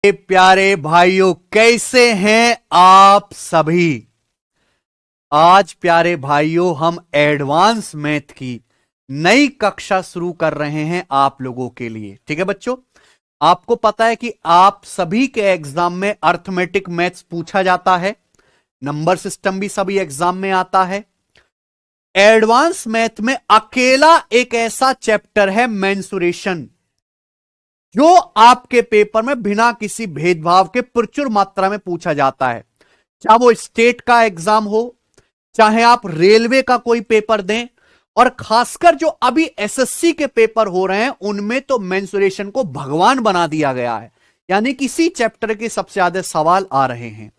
प्यारे भाइयों, कैसे हैं आप सभी। आज प्यारे भाइयों हम एडवांस मैथ की नई कक्षा शुरू कर रहे हैं आप लोगों के लिए। ठीक है बच्चों, आपको पता है कि आप सभी के एग्जाम में अर्थमेटिक मैथ्स पूछा जाता है, नंबर सिस्टम भी सभी एग्जाम में आता है। एडवांस मैथ में अकेला एक ऐसा चैप्टर है मेंसुरेशन, जो आपके पेपर में बिना किसी भेदभाव के प्रचुर मात्रा में पूछा जाता है। चाहे वो स्टेट का एग्जाम हो, चाहे आप रेलवे का कोई पेपर दें, और खासकर जो अभी एसएससी के पेपर हो रहे हैं उनमें तो मेंसुरेशन को भगवान बना दिया गया है। यानी किसी चैप्टर के सबसे ज्यादा सवाल आ रहे हैं।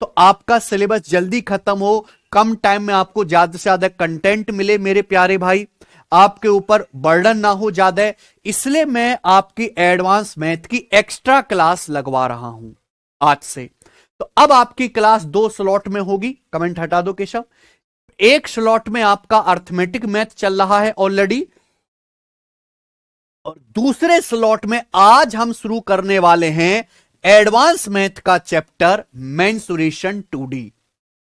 तो आपका सिलेबस जल्दी खत्म हो, कम टाइम में आपको ज्यादा से ज्यादा कंटेंट मिले मेरे प्यारे भाई, आपके ऊपर बर्डन ना हो ज्यादा, इसलिए मैं आपकी एडवांस मैथ की एक्स्ट्रा क्लास लगवा रहा हूं आज से। तो अब आपकी क्लास 2 स्लॉट में होगी। कमेंट हटा दो केशव। एक स्लॉट में आपका अर्थमेटिक मैथ चल रहा है ऑलरेडी, और दूसरे स्लॉट में आज हम शुरू करने वाले हैं एडवांस मैथ का चैप्टर मेंसुरेशन 2D।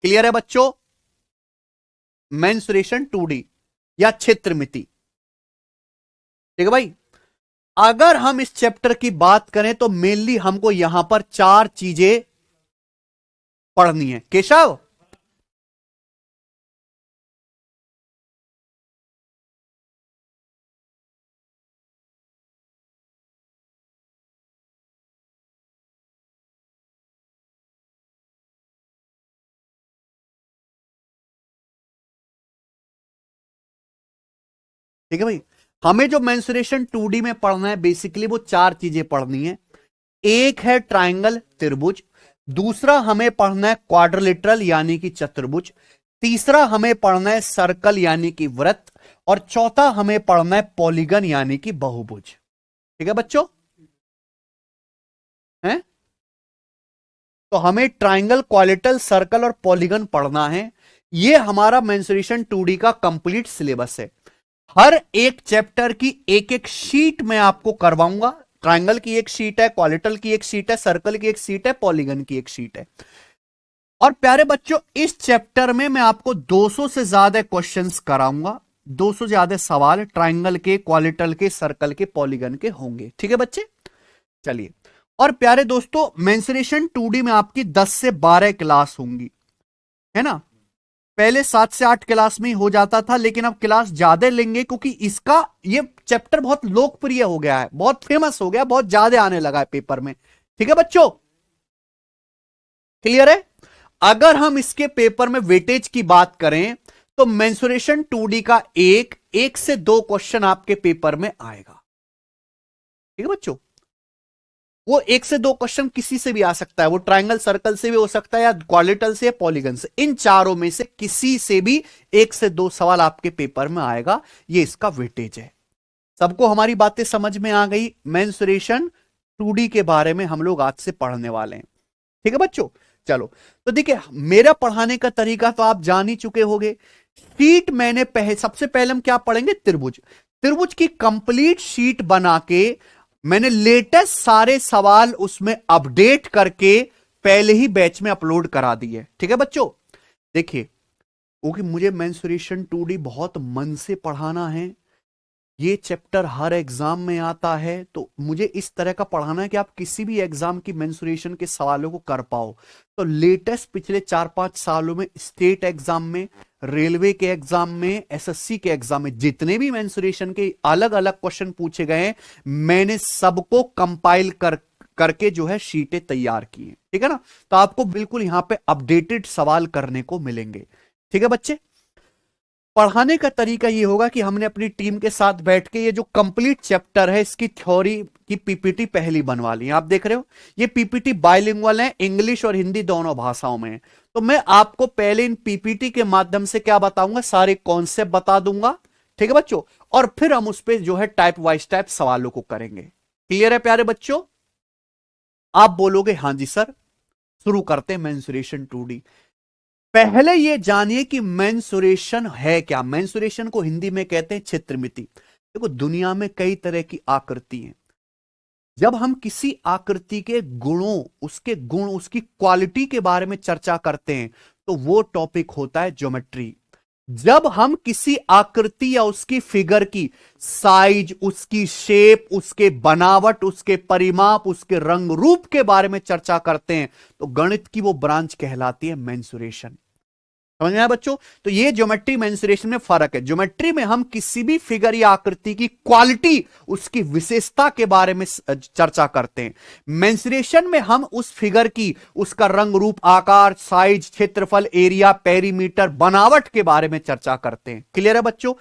क्लियर है बच्चों? मेंसुरेशन 2D या क्षेत्रमिति। ठीक है भाई, अगर हम इस चैप्टर की बात करें तो मेनली हमको यहां पर 4 चीजें पढ़नी है। केशव, ठीक है भाई, हमें जो मेंसुरेशन 2D में पढ़ना है बेसिकली वो 4 चीजें पढ़नी है। एक है ट्रायंगल त्रिभुज, दूसरा हमें पढ़ना है क्वाड्रिलेटरल यानी कि चतुर्भुज, तीसरा हमें पढ़ना है सर्कल यानी कि वृत्त, और चौथा हमें पढ़ना है पॉलीगन यानी कि बहुभुज। ठीक है बच्चों? हैं? तो हमें ट्रायंगल, क्वाड्रिलेटरल, सर्कल और पॉलीगन पढ़ना है। यह हमारा मेंसुरेशन 2D का कंप्लीट सिलेबस है। हर एक चैप्टर की एक एक शीट में आपको करवाऊंगा। ट्रायंगल की एक शीट है, क्वाड्रिलेटरल की एक शीट है, सर्कल की एक शीट है, पॉलीगन की एक शीट है। और प्यारे बच्चों, इस चैप्टर में मैं आपको 200 से ज्यादा क्वेश्चंस कराऊंगा। 200 से ज्यादा सवाल ट्रायंगल के, क्वाड्रिलेटरल के, सर्कल के, पॉलीगन के होंगे। ठीक है बच्चे, चलिए। और प्यारे दोस्तों, मेंसुरेशन 2D में आपकी 10 से 12 क्लास होंगी, है ना। पहले 7 से 8 क्लास में ही हो जाता था, लेकिन अब क्लास ज्यादा लेंगे क्योंकि इसका ये चैप्टर बहुत लोकप्रिय हो गया है, बहुत फेमस हो गया, बहुत ज्यादा आने लगा है पेपर में। ठीक है बच्चों, क्लियर है? अगर हम इसके पेपर में वेटेज की बात करें तो मेंसुरेशन 2D का एक से 2 क्वेश्चन आपके पेपर में आएगा। ठीक है बच्चों, वो 1 से 2 क्वेश्चन किसी से भी आ सकता है, वो ट्रायंगल सर्कल से भी हो सकता है, या क्वाड्रिलेटरल से, या पॉलीगन से। इन चारों में से किसी से भी 1 से 2 सवाल आपके पेपर में आएगा। ये इसका वेटेज है। सबको हमारी बातें समझ में आ गई? मेंसुरेशन 2D के बारे में हम लोग आज से पढ़ने वाले हैं। ठीक है बच्चों, चलो। तो देखिए, मेरा पढ़ाने का तरीका तो आप जान ही चुके होंगे। शीट मैंने सबसे पहले हम क्या पढ़ेंगे? त्रिभुज। त्रिभुज की कंप्लीट शीट बना के मैंने लेटेस्ट सारे सवाल उसमें अपडेट करके पहले ही बैच में अपलोड करा दिए। ठीक है बच्चों, देखिए, क्योंकि मुझे मेंसुरेशन 2D बहुत मन से पढ़ाना है, ये चैप्टर हर एग्जाम में आता है, तो मुझे इस तरह का पढ़ाना है कि आप किसी भी एग्जाम की मेंसुरेशन के सवालों को कर पाओ। तो लेटेस्ट पिछले 4-5 सालों में स्टेट एग्जाम में, रेलवे के एग्जाम में, एसएससी के एग्जाम में जितने भी मेंसुरेशन के अलग अलग क्वेश्चन पूछे गए हैं, मैंने सबको कंपाइल करके जो है शीटें तैयार की हैं। ठीक है ना, तो आपको बिल्कुल यहां पे अपडेटेड सवाल करने को मिलेंगे। ठीक है बच्चे, पढ़ाने का तरीका ये होगा कि हमने अपनी टीम के साथ बैठ के ये जो कंप्लीट चैप्टर है इसकी थ्योरी की पीपीटी पहली बनवा ली है। आप देख रहे हो, ये पीपीटी बाइलिंगुअल है, इंग्लिश और हिंदी दोनों भाषाओं में है। तो मैं आपको पहले इन पीपीटी के माध्यम से क्या बताऊंगा? सारे कॉन्सेप्ट बता दूंगा। ठीक है बच्चों, और फिर हम उस पर जो है टाइप वाइज टाइप सवालों को करेंगे। क्लियर है प्यारे बच्चों? आप बोलोगे हाँ जी सर, शुरू करते हैं मेंसुरेशन 2D। पहले ये जानिए कि मेंसुरेशन है क्या। मेंसुरेशन को हिंदी में कहते हैं क्षेत्रमिति। देखो, दुनिया में कई तरह की आकृति हैं। जब हम किसी आकृति के गुणों, उसके गुण, उसकी क्वालिटी के बारे में चर्चा करते हैं तो वो टॉपिक होता है ज्योमेट्री। जब हम किसी आकृति या उसकी फिगर की साइज, उसकी शेप, उसके बनावट, उसके परिमाप, उसके रंग रूप के बारे में चर्चा करते हैं तो गणित की वो ब्रांच कहलाती है मेंसुरेशन। समझ में आया बच्चों? तो ये ज्योमेट्री मेंसुरेशन में फर्क है। ज्योमेट्री में हम किसी भी फिगर या आकृति की क्वालिटी, उसकी विशेषता के बारे में चर्चा करते हैं। मेंसुरेशन में हम उस फिगर की, उसका रंग रूप, आकार, साइज, क्षेत्रफल, एरिया, पेरीमीटर, बनावट के बारे में चर्चा करते हैं। क्लियर है बच्चों?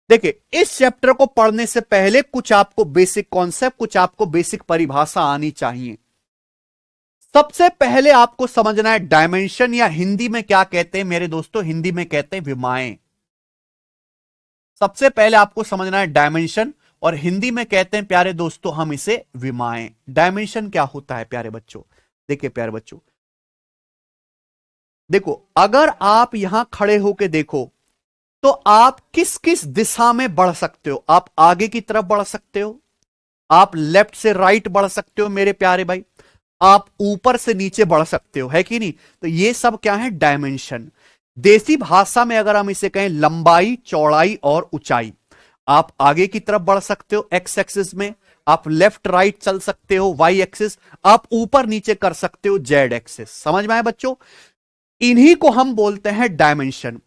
देखिए, इस चैप्टर को पढ़ने से पहले कुछ आपको बेसिक कॉन्सेप्ट, कुछ आपको बेसिक परिभाषा आनी चाहिए। सबसे पहले आपको समझना है डायमेंशन, या हिंदी में क्या कहते हैं मेरे दोस्तों? हिंदी में कहते हैं विमाएं। सबसे पहले आपको समझना है डायमेंशन, और हिंदी में कहते हैं प्यारे दोस्तों हम इसे विमाएं। डायमेंशन क्या होता है प्यारे बच्चों? देखिए प्यारे बच्चों, देखो अगर आप यहां खड़े होकर देखो तो आप किस किस दिशा में बढ़ सकते हो? आप आगे की तरफ बढ़ सकते हो, आप लेफ्ट से राइट बढ़ सकते हो मेरे प्यारे भाई, आप ऊपर से नीचे बढ़ सकते हो, है कि नहीं? तो ये सब क्या है? डायमेंशन। देसी भाषा में अगर हम इसे कहें लंबाई, चौड़ाई और ऊंचाई। आप आगे की तरफ बढ़ सकते हो एक्स एक्सिस में, आप लेफ्ट राइट चल सकते हो वाई एक्सिस, आप ऊपर नीचे कर सकते हो जेड एक्सिस। समझ में आया बच्चों? इन्हीं को हम बोलते हैं डायमेंशन।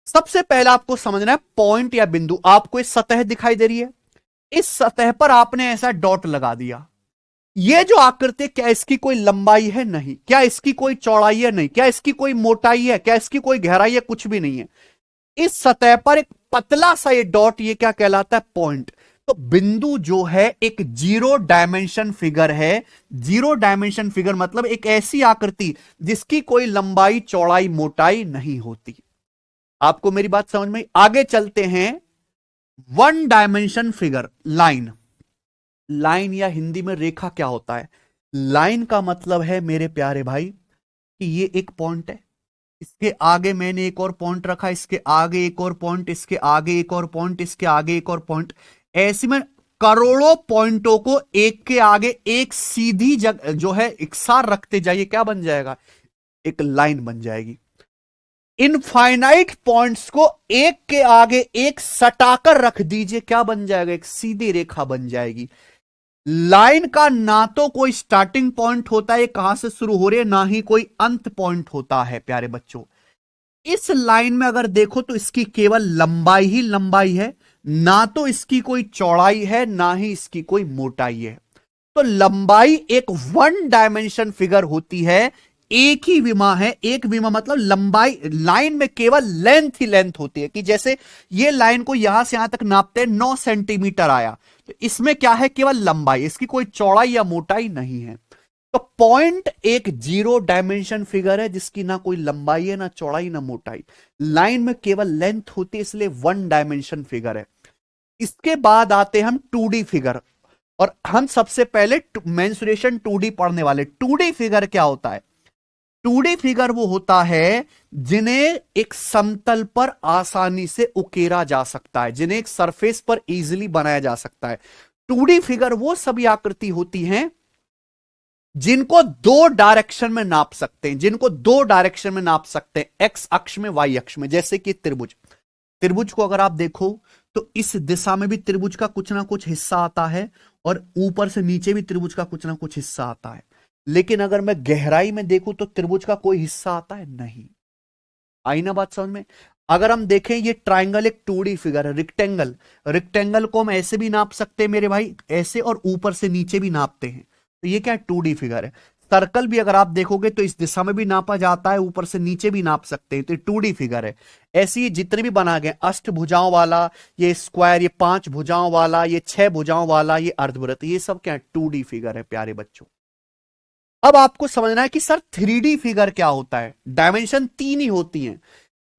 सबसे पहला आपको समझना है पॉइंट या बिंदु। आपको इस सतह दिखाई दे रही है, इस सतह पर आपने ऐसा डॉट लगा दिया। ये जो आकृति, क्या इसकी कोई लंबाई है? नहीं। क्या इसकी कोई चौड़ाई है? नहीं। क्या इसकी कोई मोटाई है? क्या इसकी कोई गहराई है? कुछ भी नहीं है। इस सतह पर एक पतला सा ये डॉट, ये क्या कहलाता है? पॉइंट। तो बिंदु जो है एक जीरो डायमेंशन फिगर है। जीरो डायमेंशन फिगर मतलब एक ऐसी आकृति जिसकी कोई लंबाई, चौड़ाई, मोटाई नहीं होती। आपको मेरी बात समझ में? आगे चलते हैं। One dimension figure, line. Line या हिंदी में रेखा क्या होता है? लाइन का मतलब है मेरे प्यारे भाई कि ये एक पॉइंट है, इसके आगे मैंने एक और पॉइंट रखा, इसके आगे एक और पॉइंट, इसके आगे एक और पॉइंट, इसके आगे एक और पॉइंट। ऐसे में करोड़ों पॉइंटों को एक के आगे एक सीधी जगह जो है एक साथ रखते जाइए, क्या बन जाएगा? एक लाइन बन जाएगी। इनफाइनाइट पॉइंट्स को एक के आगे एक सटाकर रख दीजिए, क्या बन जाएगा? एक सीधी रेखा बन जाएगी। लाइन का ना तो कोई स्टार्टिंग पॉइंट होता है, कहां से शुरू हो रही है, ना ही कोई अंत पॉइंट होता है प्यारे बच्चों। इस लाइन में अगर देखो तो इसकी केवल लंबाई ही लंबाई है, ना तो इसकी कोई चौड़ाई है, ना ही इसकी कोई मोटाई है। तो लंबाई एक वन डायमेंशन फिगर होती है, एक ही विमा है। एक विमा मतलब लंबाई, लाइन में केवल लेंथ ही लेंथ होती है। कि जैसे ये लाइन को यहां से यहां तक नापते हैं, 9 सेंटीमीटर आया, तो इसमें क्या है? केवल लंबाई, इसकी कोई चौड़ाई या मोटाई नहीं है। तो पॉइंट एक जीरो डायमेंशन फिगर है जिसकी ना कोई लंबाई है, ना चौड़ाई, ना मोटाई। लाइन में केवल लेंथ होती है, इसलिए वन डायमेंशन फिगर है। इसके बाद आते हैं हम 2D फिगर, और हम सबसे पहले मेंसुरेशन 2D पढ़ने वाले। 2D फिगर क्या होता है? 2D फिगर वो होता है जिन्हें एक समतल पर आसानी से उकेरा जा सकता है, जिन्हें एक सरफेस पर इजीली बनाया जा सकता है। 2D फिगर वो सभी आकृति होती हैं जिनको दो डायरेक्शन में नाप सकते हैं, जिनको दो डायरेक्शन में नाप सकते हैं, एक्स अक्ष में, वाई अक्ष में। जैसे कि त्रिभुज। त्रिभुज को अगर आप देखो तो इस दिशा में भी त्रिभुज का कुछ ना कुछ हिस्सा आता है, और ऊपर से नीचे भी त्रिभुज का कुछ ना कुछ हिस्सा आता है। लेकिन अगर मैं गहराई में देखूं तो त्रिभुज का कोई हिस्सा आता है नहीं। आई ना बात समझ में? अगर हम देखें ये ट्राइंगल एक 2D फिगर है। रेक्टेंगल, रेक्टेंगल को हम ऐसे भी नाप सकते हैं मेरे भाई, ऐसे, और ऊपर से नीचे भी नापते हैं। तो ये क्या है? 2D फिगर है। सर्कल भी अगर आप देखोगे तो इस दिशा में भी नापा जाता है, ऊपर से नीचे भी नाप सकते हैं, तो ये 2D फिगर है। ऐसी जितने भी बना गए, अष्ट भुजाओं वाला, ये स्क्वायर, ये 5 भुजाओं वाला, ये 6 भुजाओं वाला, ये अर्धवृत्त, ये सब क्या है? 2D फिगर है प्यारे बच्चों। अब आपको समझना है कि सर 3D फिगर क्या होता है? डायमेंशन 3 ही होती हैं।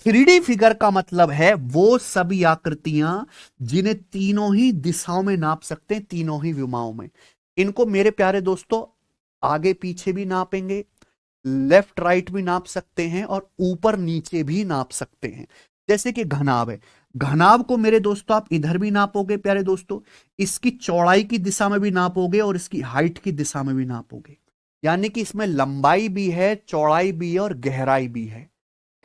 3D फिगर का मतलब है वो सभी आकृतियां जिन्हें तीनों ही दिशाओं में नाप सकते हैं, तीनों ही विमाओं में। इनको मेरे प्यारे दोस्तों आगे पीछे भी नापेंगे, लेफ्ट राइट भी नाप सकते हैं, और ऊपर नीचे भी नाप सकते हैं। जैसे कि घनाभ है, घनाभ को मेरे दोस्तों आप इधर भी नापोगे प्यारे दोस्तों, इसकी चौड़ाई की दिशा में भी नापोगे और इसकी हाइट की दिशा में भी नापोगे, यानी कि इसमें लंबाई भी है, चौड़ाई भी है और गहराई भी है।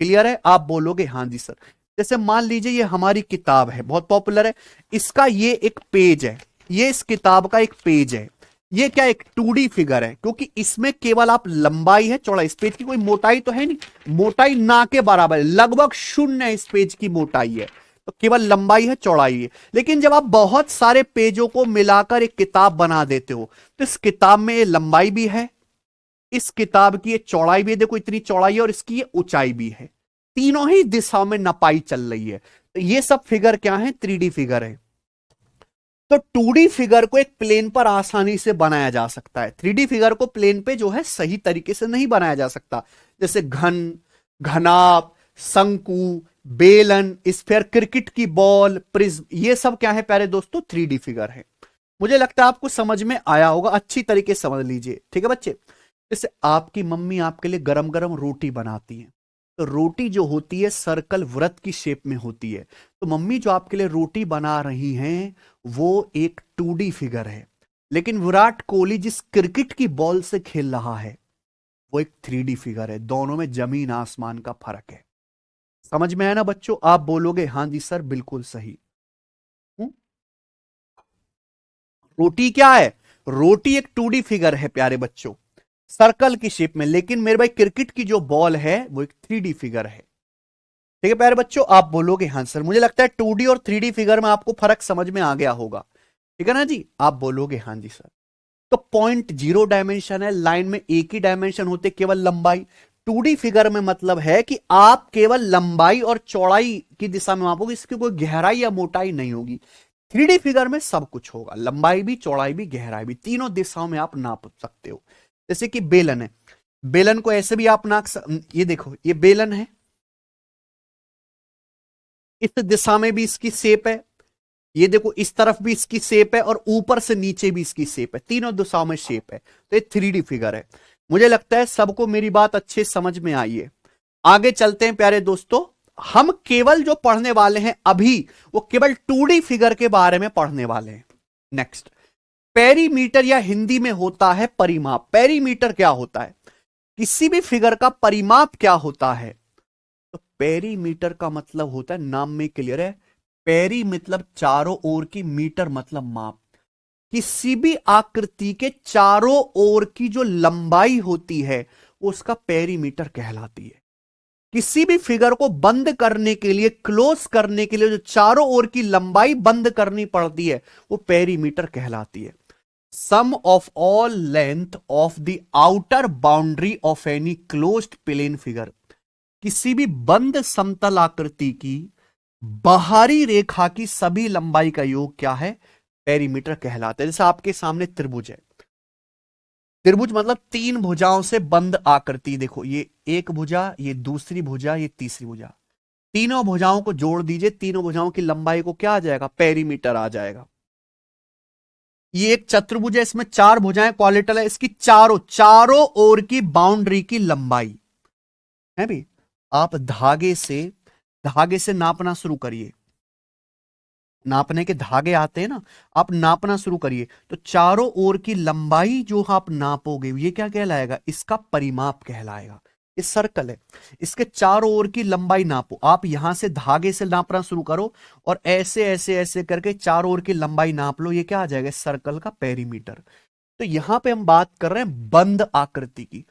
क्लियर है? आप बोलोगे हाँ जी सर। जैसे मान लीजिए ये हमारी किताब है, बहुत पॉपुलर है, इसका ये एक पेज है, ये इस किताब का एक पेज है, ये क्या एक 2D फिगर है, क्योंकि इसमें केवल आप लंबाई है, चौड़ाई, इस पेज की कोई मोटाई तो है नहीं, मोटाई ना के बराबर है, लगभग शून्य है इस पेज की मोटाई है, तो केवल लंबाई है, चौड़ाई है। लेकिन जब आप बहुत सारे पेजों को मिलाकर एक किताब बना देते हो, तो इस किताब में ये लंबाई भी है, इस किताब की ये चौड़ाई भी है, देखो इतनी चौड़ाई है, और इसकी ये ऊंचाई भी है, तीनों ही दिशाओं में नपाई चल रही है। तो ये सब फिगर क्या है? 3D फिगर है। तो 2D फिगर को एक प्लेन पर आसानी से बनाया जा सकता है, 3D फिगर को प्लेन पे जो है सही तरीके से नहीं बनाया जा सकता, जैसे घन, घनाभ, शंकु, बेलन, स्फीयर, क्रिकेट की बॉल, प्रिज्म, ये सब क्या है प्यारे दोस्तों? 3D फिगर है। मुझे लगता है आपको समझ में आया होगा, अच्छी तरीके से समझ लीजिए, ठीक है बच्चे। जैसे आपकी मम्मी आपके लिए गरम गरम रोटी बनाती है, तो रोटी जो होती है सर्कल वृत्त की शेप में होती है, तो मम्मी जो आपके लिए रोटी बना रही हैं वो एक 2D फिगर है। लेकिन विराट कोहली जिस क्रिकेट की बॉल से खेल रहा है वो एक 3D फिगर है, दोनों में जमीन आसमान का फर्क है। समझ में आया ना बच्चों? आप बोलोगे हाँ जी सर बिल्कुल सही। हूं? रोटी क्या है? रोटी एक 2D फिगर है प्यारे बच्चों, सर्कल की शेप में, लेकिन मेरे भाई क्रिकेट की जो बॉल है वो एक 3D फिगर है। ठीक है प्यारे बच्चों, आप बोलोगे हाँ सर। मुझे लगता है 2D और 3D फिगर में आपको फर्क समझ में आ गया होगा, ठीक है ना जी? आप बोलोगे हाँ जी सर। तो पॉइंट 0 डायमेंशन है, लाइन में एक ही डायमेंशन होते, केवल लंबाई। 2D फिगर में मतलब है कि आप केवल लंबाई और चौड़ाई की दिशा में मापोगे, इसकी कोई गहराई या मोटाई नहीं होगी। 3D फिगर में सब कुछ होगा, लंबाई भी, चौड़ाई भी, गहराई भी, तीनों दिशाओं में आप नाप सकते हो। जैसे कि बेलन है, बेलन को ऐसे भी आप ये देखो ये बेलन है, इस दिशा में भी इसकी शेप है, ये देखो इस तरफ भी इसकी शेप है और ऊपर से नीचे भी इसकी शेप है, तीनों दिशाओं में शेप है, तो ये 3D फिगर है। मुझे लगता है सबको मेरी बात अच्छे समझ में आई है। आगे चलते हैं प्यारे दोस्तों, हम केवल जो पढ़ने वाले हैं अभी वो केवल 2D फिगर के बारे में पढ़ने वाले हैं। नेक्स्ट, पेरीमीटर या हिंदी में होता है परिमाप। पेरीमीटर क्या होता है? किसी भी फिगर का परिमाप क्या होता है? तो पेरीमीटर का मतलब होता है, नाम में क्लियर है, पेरी मतलब चारों ओर की, मीटर मतलब माप। किसी भी आकृति के चारों ओर की जो लंबाई होती है उसका पेरीमीटर कहलाती है। किसी भी फिगर को बंद करने के लिए, क्लोज करने के लिए जो चारों ओर की लंबाई बंद करनी पड़ती है वो पेरीमीटर कहलाती है। Sum of all length of the outer boundary of any closed plane figure. किसी भी बंद समतल आकृति की बाहरी रेखा की सभी लंबाई का योग क्या है? पेरीमीटर कहलाता है। जैसे आपके सामने त्रिभुज है, त्रिभुज मतलब तीन भुजाओं से बंद आकृति, देखो ये एक भुजा, ये दूसरी भुजा, ये तीसरी भुजा, तीनों भुजाओं को जोड़ दीजिए, तीनों भुजाओं की लंबाई को क्या आ जाएगा? पेरीमीटर आ जाएगा। ये एक चतुर्भुज है, इसमें चार भुजाएं, क्वालिटल है, इसकी चारों चारों ओर की बाउंड्री की लंबाई है भी। आप धागे से नापना शुरू करिए, नापने के धागे आते हैं ना, आप नापना शुरू करिए, तो चारों ओर की लंबाई जो आप नापोगे ये क्या कहलाएगा? इसका परिमाप कहलाएगा। इस सर्कल है, इसके चारों ओर की लंबाई नापो, आप यहां से धागे से नापना शुरू करो और ऐसे ऐसे ऐसे करके चारों ओर की लंबाई नाप लो, ये क्या आ जाएगा? इस सर्कल का पेरीमीटर। तो यहां पे हम बात कर रहे हैं बंद आकृति की।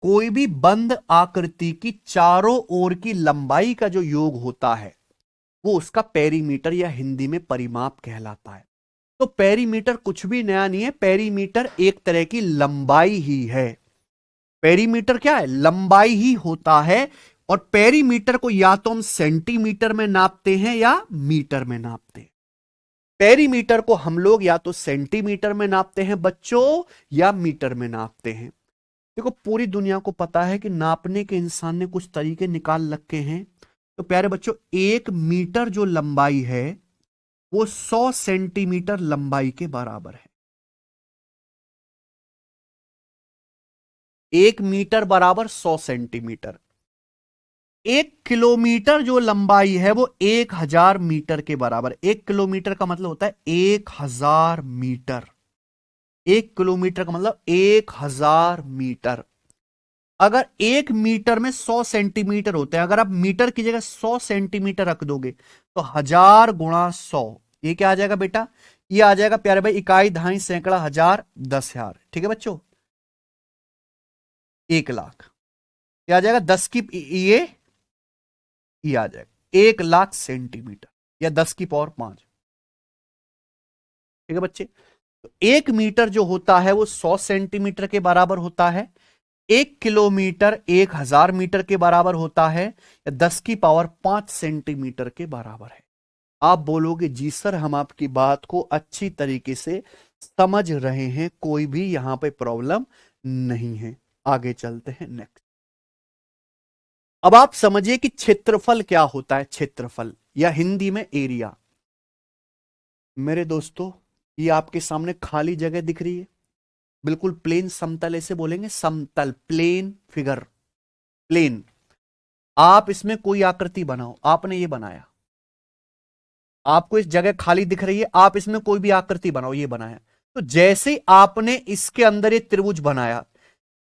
कोई भी बंद आकृति की चारों ओर की लंबाई का जो योग होता है वो उसका पेरीमीटर या हिंदी में परिमाप कहलाता है। तो पेरीमीटर कुछ भी नया नहीं है, पेरीमीटर एक तरह की लंबाई ही है। पेरीमीटर क्या है? लंबाई ही होता है। और पेरीमीटर को या तो हम सेंटीमीटर में नापते हैं या मीटर में नापते हैं। पेरीमीटर को हम लोग या तो सेंटीमीटर में नापते हैं बच्चों, या मीटर में नापते हैं। देखो पूरी दुनिया को पता है कि नापने के इंसान ने कुछ तरीके निकाल रखे हैं। तो प्यारे बच्चों, 1 मीटर जो लंबाई है वो 100 सेंटीमीटर लंबाई के बराबर है। 1 मीटर बराबर 100 सेंटीमीटर। 1 किलोमीटर जो लंबाई है वो 1000 मीटर के बराबर। 1 किलोमीटर का मतलब होता है 1000 मीटर। 1 किलोमीटर का मतलब 1000 मीटर। अगर 1 मीटर में 100 सेंटीमीटर होते हैं, अगर आप मीटर की जगह 100 सेंटीमीटर रख दोगे तो 1000 गुणा 100, ये क्या आ जाएगा बेटा? ये आ जाएगा प्यारे भाई इकाई, दहाई, सैकड़ा, हजार, 10,000। ठीक है बच्चों, 1 लाख। क्या आ जाएगा? 10 की ये आ जाएगा 1 लाख सेंटीमीटर या 10 की पावर 5। ठीक है बच्चे, तो 1 मीटर जो होता है वो 100 सेंटीमीटर के बराबर होता है। 1 किलोमीटर 1000 मीटर के बराबर होता है या 10 की पावर 5 सेंटीमीटर के बराबर है। आप बोलोगे जी सर हम आपकी बात को अच्छी तरीके से समझ रहे हैं, कोई भी यहां पे प्रॉब्लम नहीं है। आगे चलते हैं नेक्स्ट। अब आप समझिए कि क्षेत्रफल क्या होता है। क्षेत्रफल या हिंदी में एरिया। मेरे दोस्तों, ये आपके सामने खाली जगह दिख रही है, बिल्कुल प्लेन समतल, ऐसे बोलेंगे समतल, प्लेन फिगर, प्लेन। आप इसमें कोई आकृति बनाओ, आपने ये बनाया, आपको इस जगह खाली दिख रही है, आप इसमें कोई भी आकृति बनाओ, ये बनाया। तो जैसे आपने इसके अंदर ये त्रिभुज बनाया,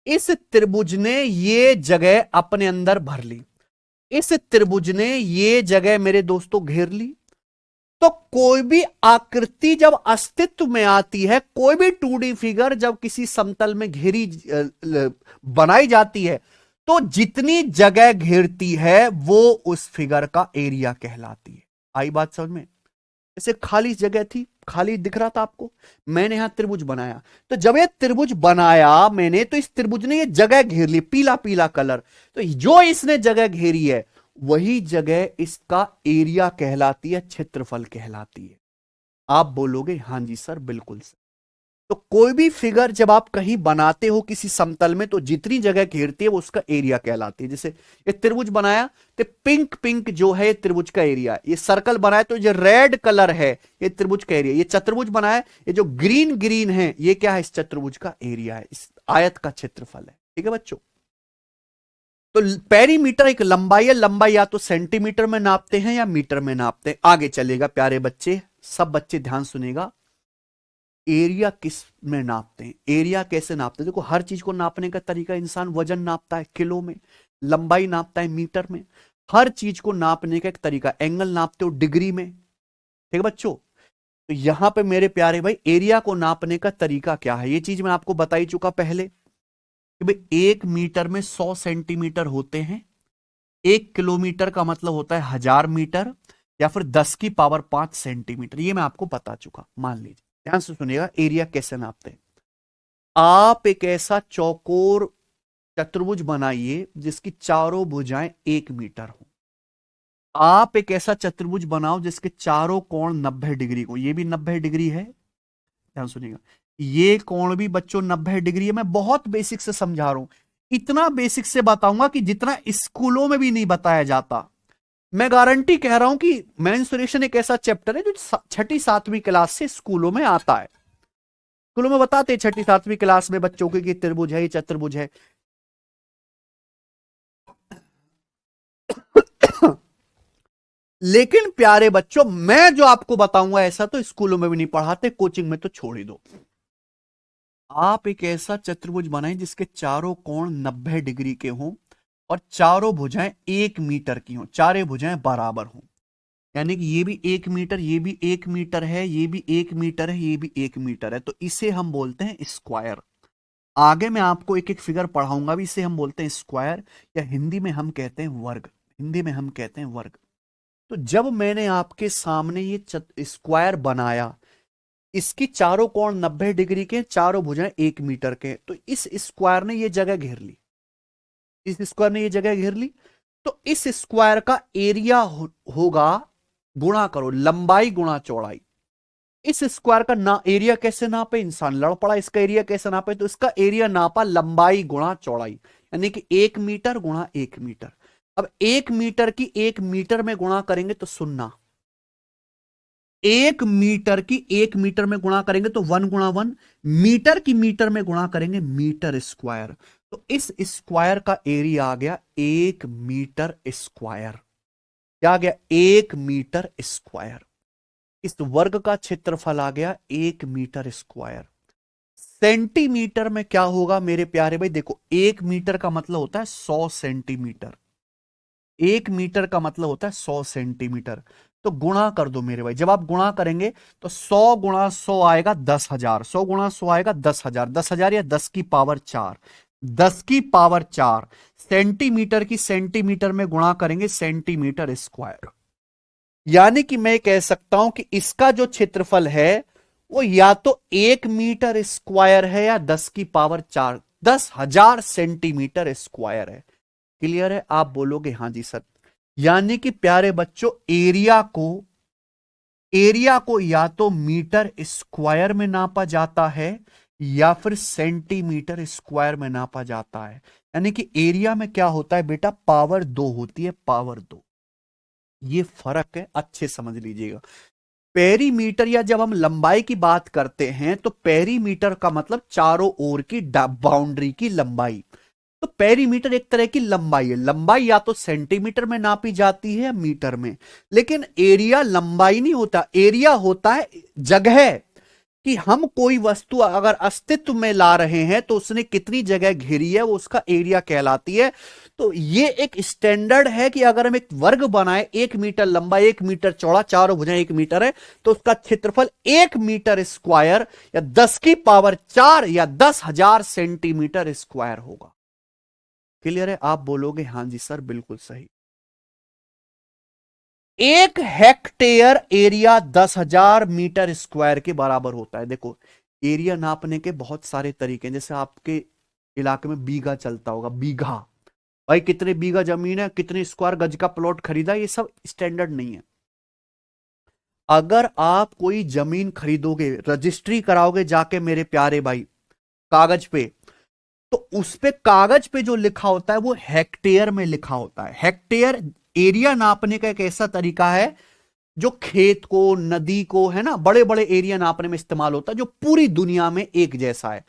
इस त्रिभुज ने ये जगह अपने अंदर भर ली, इस त्रिभुज ने ये जगह मेरे दोस्तों घेर ली। तो कोई भी आकृति जब अस्तित्व में आती है, कोई भी 2D फिगर जब किसी समतल में घेरी बनाई जाती है, तो जितनी जगह घेरती है वो उस फिगर का एरिया कहलाती है। आई बात समझ में? जैसे खाली जगह थी, खाली दिख रहा था आपको, मैंने यहां त्रिभुज बनाया, तो जब ये त्रिभुज बनाया मैंने, तो इस त्रिभुज ने ये जगह घेर ली, पीला पीला कलर, तो जो इसने जगह घेरी है वही जगह इसका एरिया कहलाती है, क्षेत्रफल कहलाती है। आप बोलोगे हां जी सर बिल्कुल सर। तो कोई भी फिगर जब आप कहीं बनाते हो किसी समतल में, तो जितनी जगह घेरती है वो उसका एरिया कहलाती है। जैसे ये त्रिभुज बनाया तो पिंक पिंक जो है त्रिभुज का एरिया, ये सर्कल बनाया तो जो रेड कलर है ये त्रिभुज का एरिया, ये चतुर्भुज बनाया ये जो ग्रीन ग्रीन है ये क्या है? इस चतुर्भुज का एरिया है, इस आयत का क्षेत्रफल है। ठीक है बच्चों, तो पेरीमीटर एक लंबाई है, लंबाई या तो सेंटीमीटर में नापते हैं या मीटर में नापते हैं। आगे चलेगा प्यारे बच्चे, सब बच्चे ध्यान सुनेगा। एरिया किस में नापते हैं, एरिया कैसे नापते हैं? देखो हर चीज को नापने का तरीका, इंसान वजन नापता है किलो में, लंबाई नापता है मीटर में, हर चीज को नापने का एक तरीका, एंगल नापते हो डिग्री में। ठीक है बच्चों, तो यहां पे मेरे प्यारे भाई एरिया को नापने का तरीका क्या है, ये चीज मैं आपको बता ही चुका पहले कि भाई 1 मीटर में 100 सेंटीमीटर होते हैं, 1 किलोमीटर का मतलब होता है 1000 मीटर या फिर 10 की पावर 5 सेंटीमीटर, ये मैं आपको बता चुका। मान लीजिए, ध्यान से सुनिएगा, एरिया कैसे नापते हैं। आप एक ऐसा चौकोर चतुर्भुज बनाइए जिसकी चारों भुजाएं 1 मीटर हो। आप एक ऐसा चतुर्भुज बनाओ जिसके चारों कोण 90 डिग्री को, ये भी 90 डिग्री है, ध्यान सुनिएगा, ये कोण भी बच्चों 90 डिग्री है। मैं बहुत बेसिक से समझा रहा हूं, इतना बेसिक से बताऊंगा कि जितना स्कूलों में भी नहीं बताया जाता। मैं गारंटी कह रहा हूं कि मेंस्ट्रुएशन एक ऐसा चैप्टर है जो 6ठी 7वीं क्लास से स्कूलों में आता है। स्कूलों में बताते हैं 6ठी 7वीं क्लास में बच्चों को कि त्रिभुज है, ये चतुर्भुज है। लेकिन प्यारे बच्चों, मैं जो आपको बताऊंगा ऐसा तो स्कूलों में भी नहीं पढ़ाते, कोचिंग में तो छोड़ ही दो। आप एक ऐसा चतुर्भुज बनाएं जिसके चारों कोण 90 डिग्री के हों और चारों भुजाएं 1 मीटर की हों, चारों भुजाएं बराबर हों, यानी कि ये भी 1 मीटर, ये भी 1 मीटर है, ये भी 1 मीटर है, ये भी 1 मीटर है, तो इसे हम बोलते हैं स्क्वायर। आगे मैं आपको एक एक फिगर पढ़ाऊंगा भी, इसे हम बोलते हैं स्क्वायर या हिंदी में हम कहते हैं वर्ग, हिंदी में हम कहते हैं वर्ग। तो जब मैंने आपके सामने ये स्क्वायर बनाया, इसकी चारों कोण 90 डिग्री के, चारों भुजाएं 1 मीटर के, तो इस स्क्वायर ने ये जगह घेर ली, इस स्क्वायर ने ये जगह घेर ली, तो इस स्क्वायर का एरिया होगा, गुणा करो लंबाई गुणा चौड़ाई। इस स्क्वायर का ना एरिया कैसे नापे, इंसान लड़ पड़ा, इसका एरिया कैसे नापे, तो इसका एरिया नापा लंबाई गुणा चौड़ाई, यानी कि 1 मीटर गुणा 1 मीटर। अब 1 मीटर की 1 मीटर में गुणा करेंगे तो 0, 1 मीटर की 1 मीटर में गुणा करेंगे तो 1 गुणा 1, मीटर की मीटर में गुणा करेंगे मीटर स्क्वायर, तो इस स्क्वायर का एरिया आ गया 1 मीटर स्क्वायर। क्या आ गया? 1 मीटर स्क्वायर। इस वर्ग का क्षेत्रफल आ गया 1 मीटर स्क्वायर। सेंटीमीटर में क्या होगा मेरे प्यारे भाई? देखो, 1 मीटर का मतलब होता है 100 सेंटीमीटर। 1 मीटर का मतलब होता है 100 सेंटीमीटर। तो गुणा कर दो मेरे भाई। जब आप गुणा करेंगे तो 100 गुणा 100 आएगा 10,000। 100 गुणा 100 आएगा 10,000। 10,000 या 10 की पावर 4। 10 की पावर 4 सेंटीमीटर की सेंटीमीटर में गुणा करेंगे सेंटीमीटर स्क्वायर। यानी कि मैं कह सकता हूं कि इसका जो क्षेत्रफल है वो या तो 1 मीटर स्क्वायर है या 10 की पावर 4, 10,000 सेंटीमीटर स्क्वायर है। क्लियर है? आप बोलोगे हां जी सर। यानी कि प्यारे बच्चों, एरिया को या तो मीटर स्क्वायर में नापा जाता है या फिर सेंटीमीटर स्क्वायर में नापा जाता है। यानी कि एरिया में क्या होता है बेटा? पावर 2 होती है, पावर 2। ये फर्क है, अच्छे समझ लीजिएगा। पेरीमीटर या जब हम लंबाई की बात करते हैं तो पेरीमीटर का मतलब चारों ओर की बाउंड्री की लंबाई। तो पेरीमीटर एक तरह की लंबाई है। लंबाई या तो सेंटीमीटर में नापी जाती है या मीटर में। लेकिन एरिया लंबाई नहीं होता, एरिया होता है जगह। कि हम कोई वस्तु अगर अस्तित्व में ला रहे हैं तो उसने कितनी जगह घेरी है, वो उसका एरिया कहलाती है। तो ये एक स्टैंडर्ड है कि अगर हम एक वर्ग बनाए 1 मीटर लंबा 1 मीटर चौड़ा, चारों भुजाएं 1 मीटर है, तो उसका क्षेत्रफल 1 मीटर स्क्वायर या 10 की पावर 4 या 10,000 सेंटीमीटर स्क्वायर होगा। क्लियर है? आप बोलोगे हां जी सर, बिल्कुल सही। 1 हेक्टेयर एरिया 10,000 मीटर स्क्वायर के बराबर होता है। देखो, एरिया नापने के बहुत सारे तरीके हैं। जैसे आपके इलाके में बीघा चलता होगा, बीघा। भाई कितने बीघा जमीन है, कितने स्क्वायर गज का प्लॉट खरीदा, ये सब स्टैंडर्ड नहीं है। अगर आप कोई जमीन खरीदोगे, रजिस्ट्री कराओगे जाके मेरे प्यारे भाई कागज पे, तो उस पे कागज पे जो लिखा होता है वो हेक्टेयर में लिखा होता है। हेक्टेयर एरिया नापने का एक ऐसा तरीका है जो खेत को, नदी को, है ना, बड़े बड़े एरिया नापने में इस्तेमाल होता है, जो पूरी दुनिया में एक जैसा है?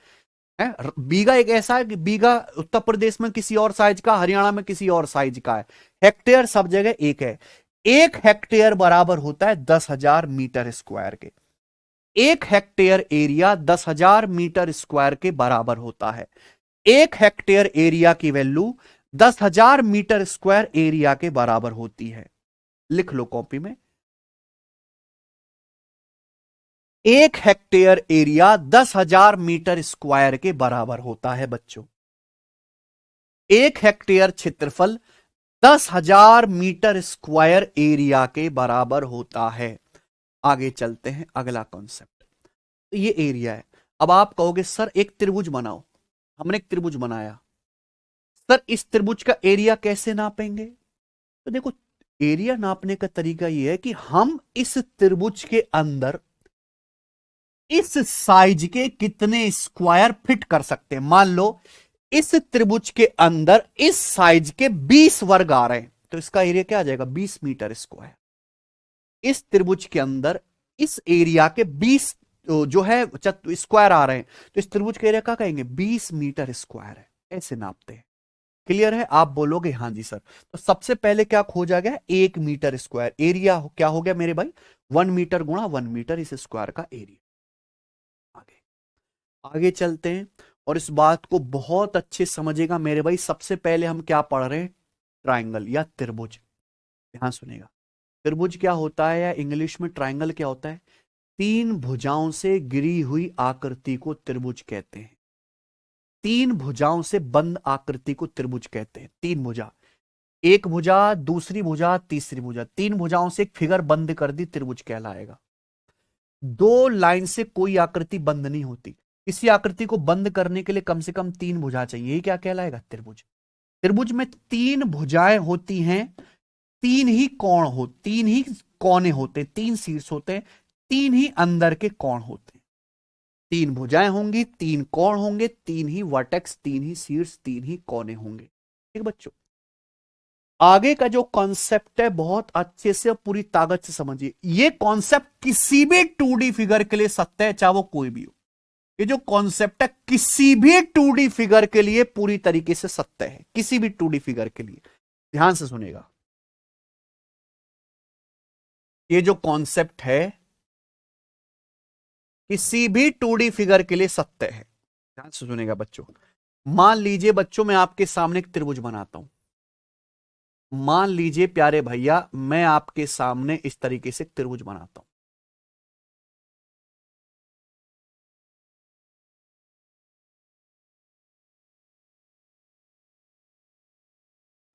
बीघा एक ऐसा है कि बीघा उत्तर प्रदेश में किसी और साइज का, हरियाणा में किसी और साइज का है। हेक्टेयर सब जगह एक है। 1 हेक्टेयर बराबर होता है 10,000 मीटर स्क्वायर के। 1 हेक्टेयर एरिया 10,000 मीटर स्क्वायर के बराबर होता है। 1 हेक्टेयर एरिया की वैल्यू 10,000 मीटर स्क्वायर एरिया के बराबर होती है। लिख लो कॉपी में। 1 हेक्टेयर एरिया 10,000 मीटर स्क्वायर के बराबर होता है बच्चों। 1 हेक्टेयर क्षेत्रफल 10,000 मीटर स्क्वायर एरिया के बराबर होता है। आगे चलते हैं, अगला कॉन्सेप्ट। तो ये एरिया है। अब आप कहोगे सर एक त्रिभुज बनाओ। हमने एक त्रिभुज बनाया, सर इस त्रिभुज का एरिया कैसे नापेंगे? तो देखो, एरिया नापने का तरीका यह है कि हम इस त्रिभुज के अंदर इस साइज के कितने स्क्वायर फिट कर सकते हैं। मान लो इस त्रिभुज के अंदर इस साइज के 20 वर्ग आ रहे हैं, तो इसका एरिया क्या आ जाएगा? 20 मीटर स्क्वायर। इस त्रिभुज के अंदर इस एरिया के 20 जो है स्क्वायर आ रहे हैं, तो इस त्रिभुज का एरिया क्या कहेंगे? 20 मीटर स्क्वायर है। ऐसे नापते हैं। क्लियर है? आप बोलोगे हां जी सर। तो सबसे पहले क्या खोजा गया? 1 मीटर स्क्वायर एरिया। क्या हो गया मेरे भाई? 1 मीटर गुणा 1 मीटर, इस स्क्वायर का एरिया। आगे आगे चलते हैं और इस बात को बहुत अच्छे समझेगा मेरे भाई। सबसे पहले हम क्या पढ़ रहे हैं? ट्राइंगल या त्रिभुज। ध्यान सुनेगा। त्रिभुज क्या होता है, या इंग्लिश में ट्राइंगल क्या होता है? 3 भुजाओं से गिरी हुई आकृति को त्रिभुज कहते हैं। 3 भुजाओं से बंद आकृति को त्रिभुज कहते हैं। 3 भुजा, एक भुजा, दूसरी भुजा, तीसरी भुजा, 3 भुजाओं से एक फिगर बंद कर दी, त्रिभुज कहलाएगा। 2 लाइन से कोई आकृति बंद नहीं होती। किसी आकृति को बंद करने के लिए कम से कम 3 भुजा चाहिए। यही क्या कहलाएगा? त्रिभुज। त्रिभुज में 3 भुजाएं होती हैं, 3 ही कोने होते, 3 शीर्ष होते हैं, 3 ही अंदर के कोण होते हैं। 3 भुजाएं होंगी, 3 कोण होंगे, 3 ही वर्टेक्स, 3 ही शीर्ष, 3 ही कोने होंगे। ठीक बच्चों, आगे का जो कॉन्सेप्ट है बहुत अच्छे से पूरी ताकत से समझिए। ये कॉन्सेप्ट किसी भी 2D फिगर के लिए सत्य है, चाहे वो कोई भी हो। ये जो कॉन्सेप्ट है किसी भी 2D फिगर के लिए पूरी तरीके से सत्य है, किसी भी 2D फिगर के लिए। ध्यान से सुनेगा, ये जो कॉन्सेप्ट है किसी भी 2D फिगर के लिए सत्य है। ध्यान से सुनेगा बच्चों। मान लीजिए बच्चों, मैं आपके सामने एक त्रिभुज बनाता हूं। मान लीजिए प्यारे भैया, मैं आपके सामने इस तरीके से त्रिभुज बनाता हूं।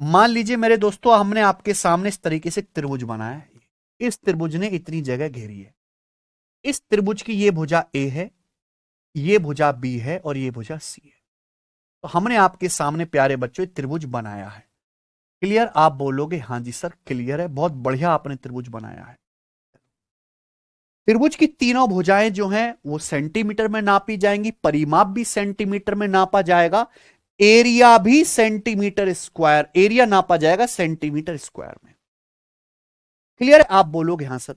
मान लीजिए मेरे दोस्तों, हमने आपके सामने इस तरीके से त्रिभुज बनाया है। इस त्रिभुज ने इतनी जगह घेरी है। इस त्रिभुज की ये भुजा ए है, ये भुजा बी है और ये भुजा सी है। तो हमने आपके सामने प्यारे बच्चों त्रिभुज बनाया है। क्लियर? आप बोलोगे हाँ जी सर क्लियर है, बहुत बढ़िया आपने त्रिभुज बनाया है। त्रिभुज की तीनों भुजाएं जो हैं वो सेंटीमीटर में नापी जाएंगी, परिमाप भी सेंटीमीटर में नापा जाएगा, एरिया भी सेंटीमीटर स्क्वायर, एरिया नापा जाएगा सेंटीमीटर स्क्वायर में। क्लियर है? आप बोलोगे हाँ सर।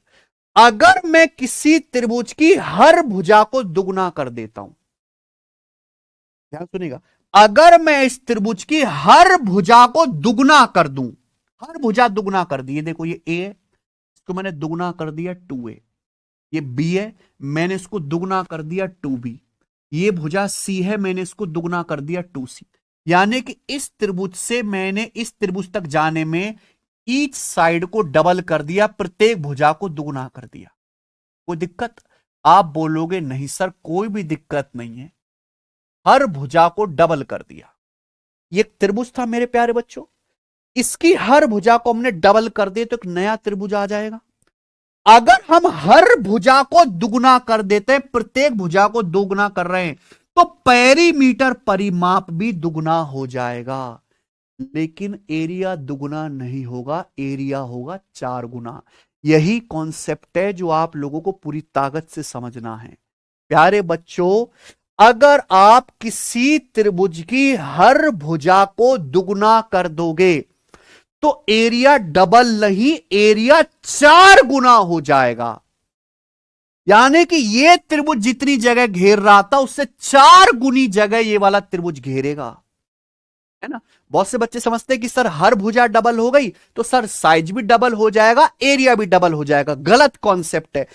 अगर मैं किसी त्रिभुज की हर भुजा को दुगना कर देता हूं, ध्यान सुनिएगा, अगर मैं इस त्रिभुज की हर भुजा को दुगना कर दूं, हर भुजा दुगना कर दी, देखो ये ए है, इसको मैंने दुगना कर दिया 2a, ये बी है, मैंने इसको दुगना कर दिया 2b, ये भुजा सी है, मैंने इसको दुगना कर दिया 2c। यानी कि इस त्रिभुज से मैंने इस त्रिभुज तक जाने में ईच साइड को डबल कर दिया, प्रत्येक भुजा को दुगना कर दिया। कोई दिक्कत? आप बोलोगे नहीं सर कोई भी दिक्कत नहीं है, हर भुजा को डबल कर दिया। ये त्रिभुज था मेरे प्यारे बच्चों, इसकी हर भुजा को हमने डबल कर दिया तो एक नया त्रिभुज आ जाएगा। अगर हम हर भुजा को दुगना कर देते हैं, प्रत्येक भुजा को दुगना कर रहे हैं, तो पेरीमीटर परिमाप भी दुगना हो जाएगा, लेकिन एरिया दुगना नहीं होगा, एरिया होगा 4 गुना। यही कॉन्सेप्ट है जो आप लोगों को पूरी ताकत से समझना है। प्यारे बच्चों, अगर आप किसी त्रिभुज की हर भुजा को दुगना कर दोगे तो एरिया डबल नहीं, एरिया 4 गुना हो जाएगा। यानी कि यह त्रिभुज जितनी जगह घेर रहा था उससे 4 गुनी जगह यह वाला त्रिभुज घेरेगा, है ना। बहुत से बच्चे समझते हैं कि सर हर भुजा डबल हो गई तो सर साइज भी डबल हो जाएगा, एरिया भी डबल हो जाएगा। गलत कॉन्सेप्ट है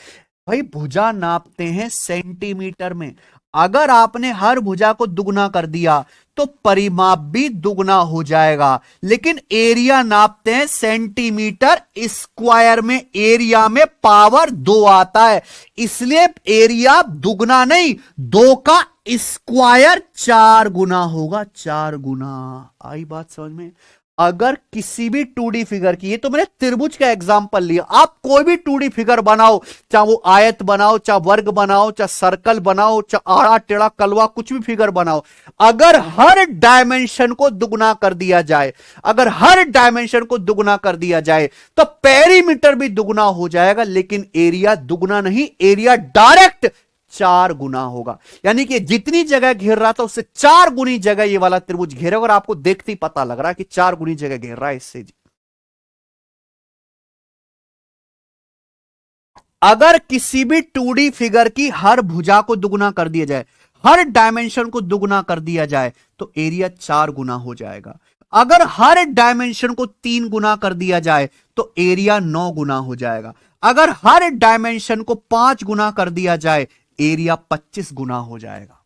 भाई, भुजा नापते हैं सेंटीमीटर में। अगर आपने हर भुजा को दुगना कर दिया तो परिमाप भी दुगना हो जाएगा, लेकिन एरिया नापते हैं सेंटीमीटर स्क्वायर में, एरिया में पावर 2 आता है, इसलिए एरिया दुगना नहीं 2 का स्क्वायर 4 गुना होगा, 4 गुना। आई बात समझ में? अगर किसी भी 2D फिगर की, ये तो मैंने त्रिभुज का एग्जांपल लिया, आप कोई भी 2D फिगर बनाओ, चाहे वो आयत बनाओ, चाहे वर्ग बनाओ, चाहे सर्कल बनाओ, चाहे आड़ा टेढ़ा कलवा, कुछ भी फिगर बनाओ, अगर हर डायमेंशन को दुगना कर दिया जाए, अगर हर डायमेंशन को दुगना कर दिया जाए तो पेरीमीटर भी दुगना हो जाएगा, लेकिन एरिया दुगना नहीं, एरिया डायरेक्ट 4 गुना होगा। यानी कि जितनी जगह घेर रहा था उससे 4 गुनी जगह ये वाला त्रिभुज घेरेगा, और आपको देखते ही पता लग रहा है कि 4 गुनी जगह घेर रहा है इससे जी। अगर किसी भी 2D फिगर की हर भुजा को दुगना कर दिया जाए, हर डायमेंशन को दुगना कर दिया जाए, तो एरिया 4 गुना हो जाएगा। अगर हर डायमेंशन को 3 गुना कर दिया जाए तो एरिया 9 गुना हो जाएगा। अगर हर डायमेंशन को 5 गुना कर दिया जाए, एरिया 25 गुना हो जाएगा।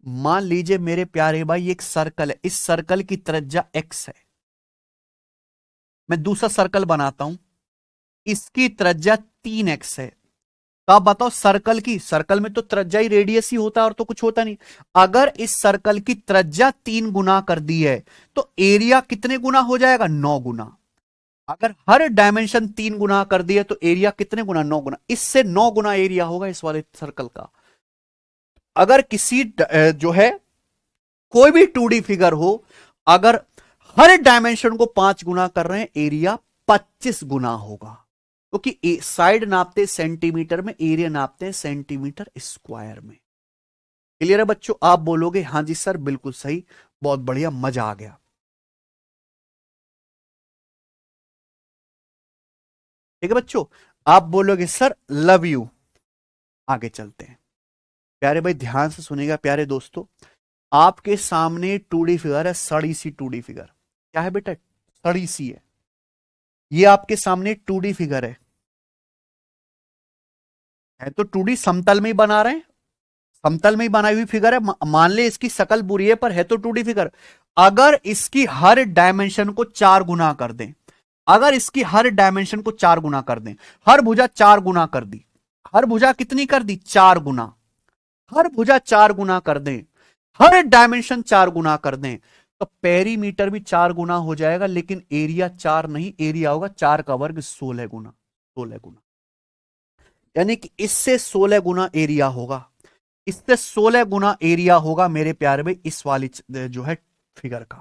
मान लीजिए मेरे प्यारे भाई एक सर्कल है, इस सर्कल की त्रिज्या x है, मैं दूसरा सर्कल बनाता हूं, इसकी त्रिज्या 3x है। तो आप बताओ सर्कल की, सर्कल में तो त्रिज्या ही रेडियस ही होता है और तो कुछ होता नहीं। अगर इस सर्कल की त्रिज्या 3 गुना कर दी है तो एरिया कितने गुना हो जाएगा? 9 गुना। अगर हर डायमेंशन 3 गुना कर दिया तो एरिया कितने गुना? 9 गुना। इससे 9 गुना एरिया होगा इस वाले सर्कल का। अगर किसी जो है कोई भी 2D फिगर हो, अगर हर डायमेंशन को 5 गुना कर रहे हैं, एरिया 25 गुना होगा, क्योंकि साइड नापते सेंटीमीटर में, एरिया नापते हैं सेंटीमीटर स्क्वायर में। क्लियर है बच्चों? आप बोलोगे हां जी सर बिल्कुल सही, बहुत बढ़िया, मजा आ गया। ठीक है बच्चों, आप बोलोगे सर लव यू। आगे चलते हैं। प्यारे भाई ध्यान से सुनेगा प्यारे दोस्तों, आपके सामने 2D फिगर है, सड़ी सी 2D फिगर। क्या है बेटा? सड़ी सी है। ये आपके सामने 2D फिगर है तो 2D समतल में ही बना रहे हैं, समतल में ही बनाई हुई फिगर है। मान ले इसकी शकल बुरी है पर है तो 2D फिगर। अगर इसकी हर डायमेंशन को 4 गुना कर दें, अगर इसकी हर डायमेंशन को 4 गुना कर दें, हर भुजा 4 गुना कर दी, हर भुजा कितनी कर दी? 4 गुना। हर भुजा 4 गुना कर दें, हर डायमेंशन 4 गुना कर दें, तो पेरीमीटर भी 4 गुना हो जाएगा, लेकिन एरिया 4 नहीं, एरिया होगा 4 का वर्ग 16 गुना। 16 गुना यानी कि इससे 16 गुना एरिया होगा, इससे 16 गुना एरिया होगा मेरे प्यारे भाई इस वाली जो है फिगर का।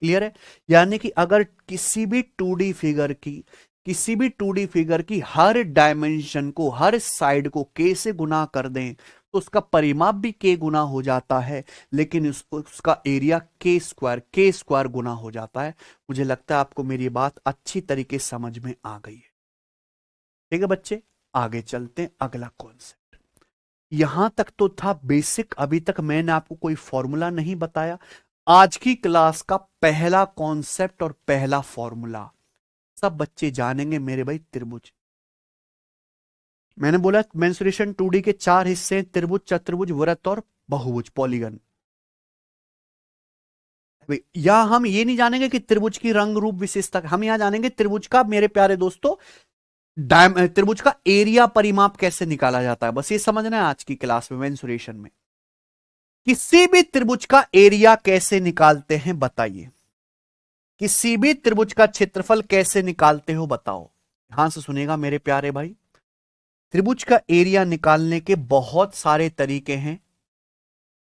क्लियर है? यानी कि अगर किसी भी 2D फिगर की, किसी भी 2D फिगर की हर डायमेंशन को, हर साइड को k से गुना कर दें तो उसका परिमाप भी k गुना हो जाता है, लेकिन उसका एरिया k स्क्वायर गुना हो जाता है। मुझे लगता है आपको मेरी बात अच्छी तरीके समझ में आ गई है। ठीक है बच्चे, आगे चलते हैं। अगला कॉन्सेप्ट, यहां तक तो था बेसिक, अभी तक मैंने आपको कोई फॉर्मूला नहीं बताया। आज की क्लास का पहला कॉन्सेप्ट और पहला फॉर्मूला सब बच्चे जानेंगे मेरे भाई। त्रिभुज, मैंने बोला मेंसुरेशन 2D के 4 हिस्से हैं, त्रिभुज, चतुर्भुज, वृत्त और बहुभुज, पॉलीगन। यहां हम ये नहीं जानेंगे कि त्रिभुज की रंग रूप विशेषता, हम यहां जानेंगे त्रिभुज का मेरे प्यारे दोस्तों त्रिभुज का एरिया परिमाप कैसे निकाला जाता है। बस ये समझना है आज की क्लास में। मेंसुरेशन में किसी भी त्रिभुज का एरिया कैसे निकालते हैं बताइए, किसी भी त्रिभुज का क्षेत्रफल कैसे निकालते हो बताओ। ध्यान से सुनेगा मेरे प्यारे भाई, त्रिभुज का एरिया निकालने के बहुत सारे तरीके हैं,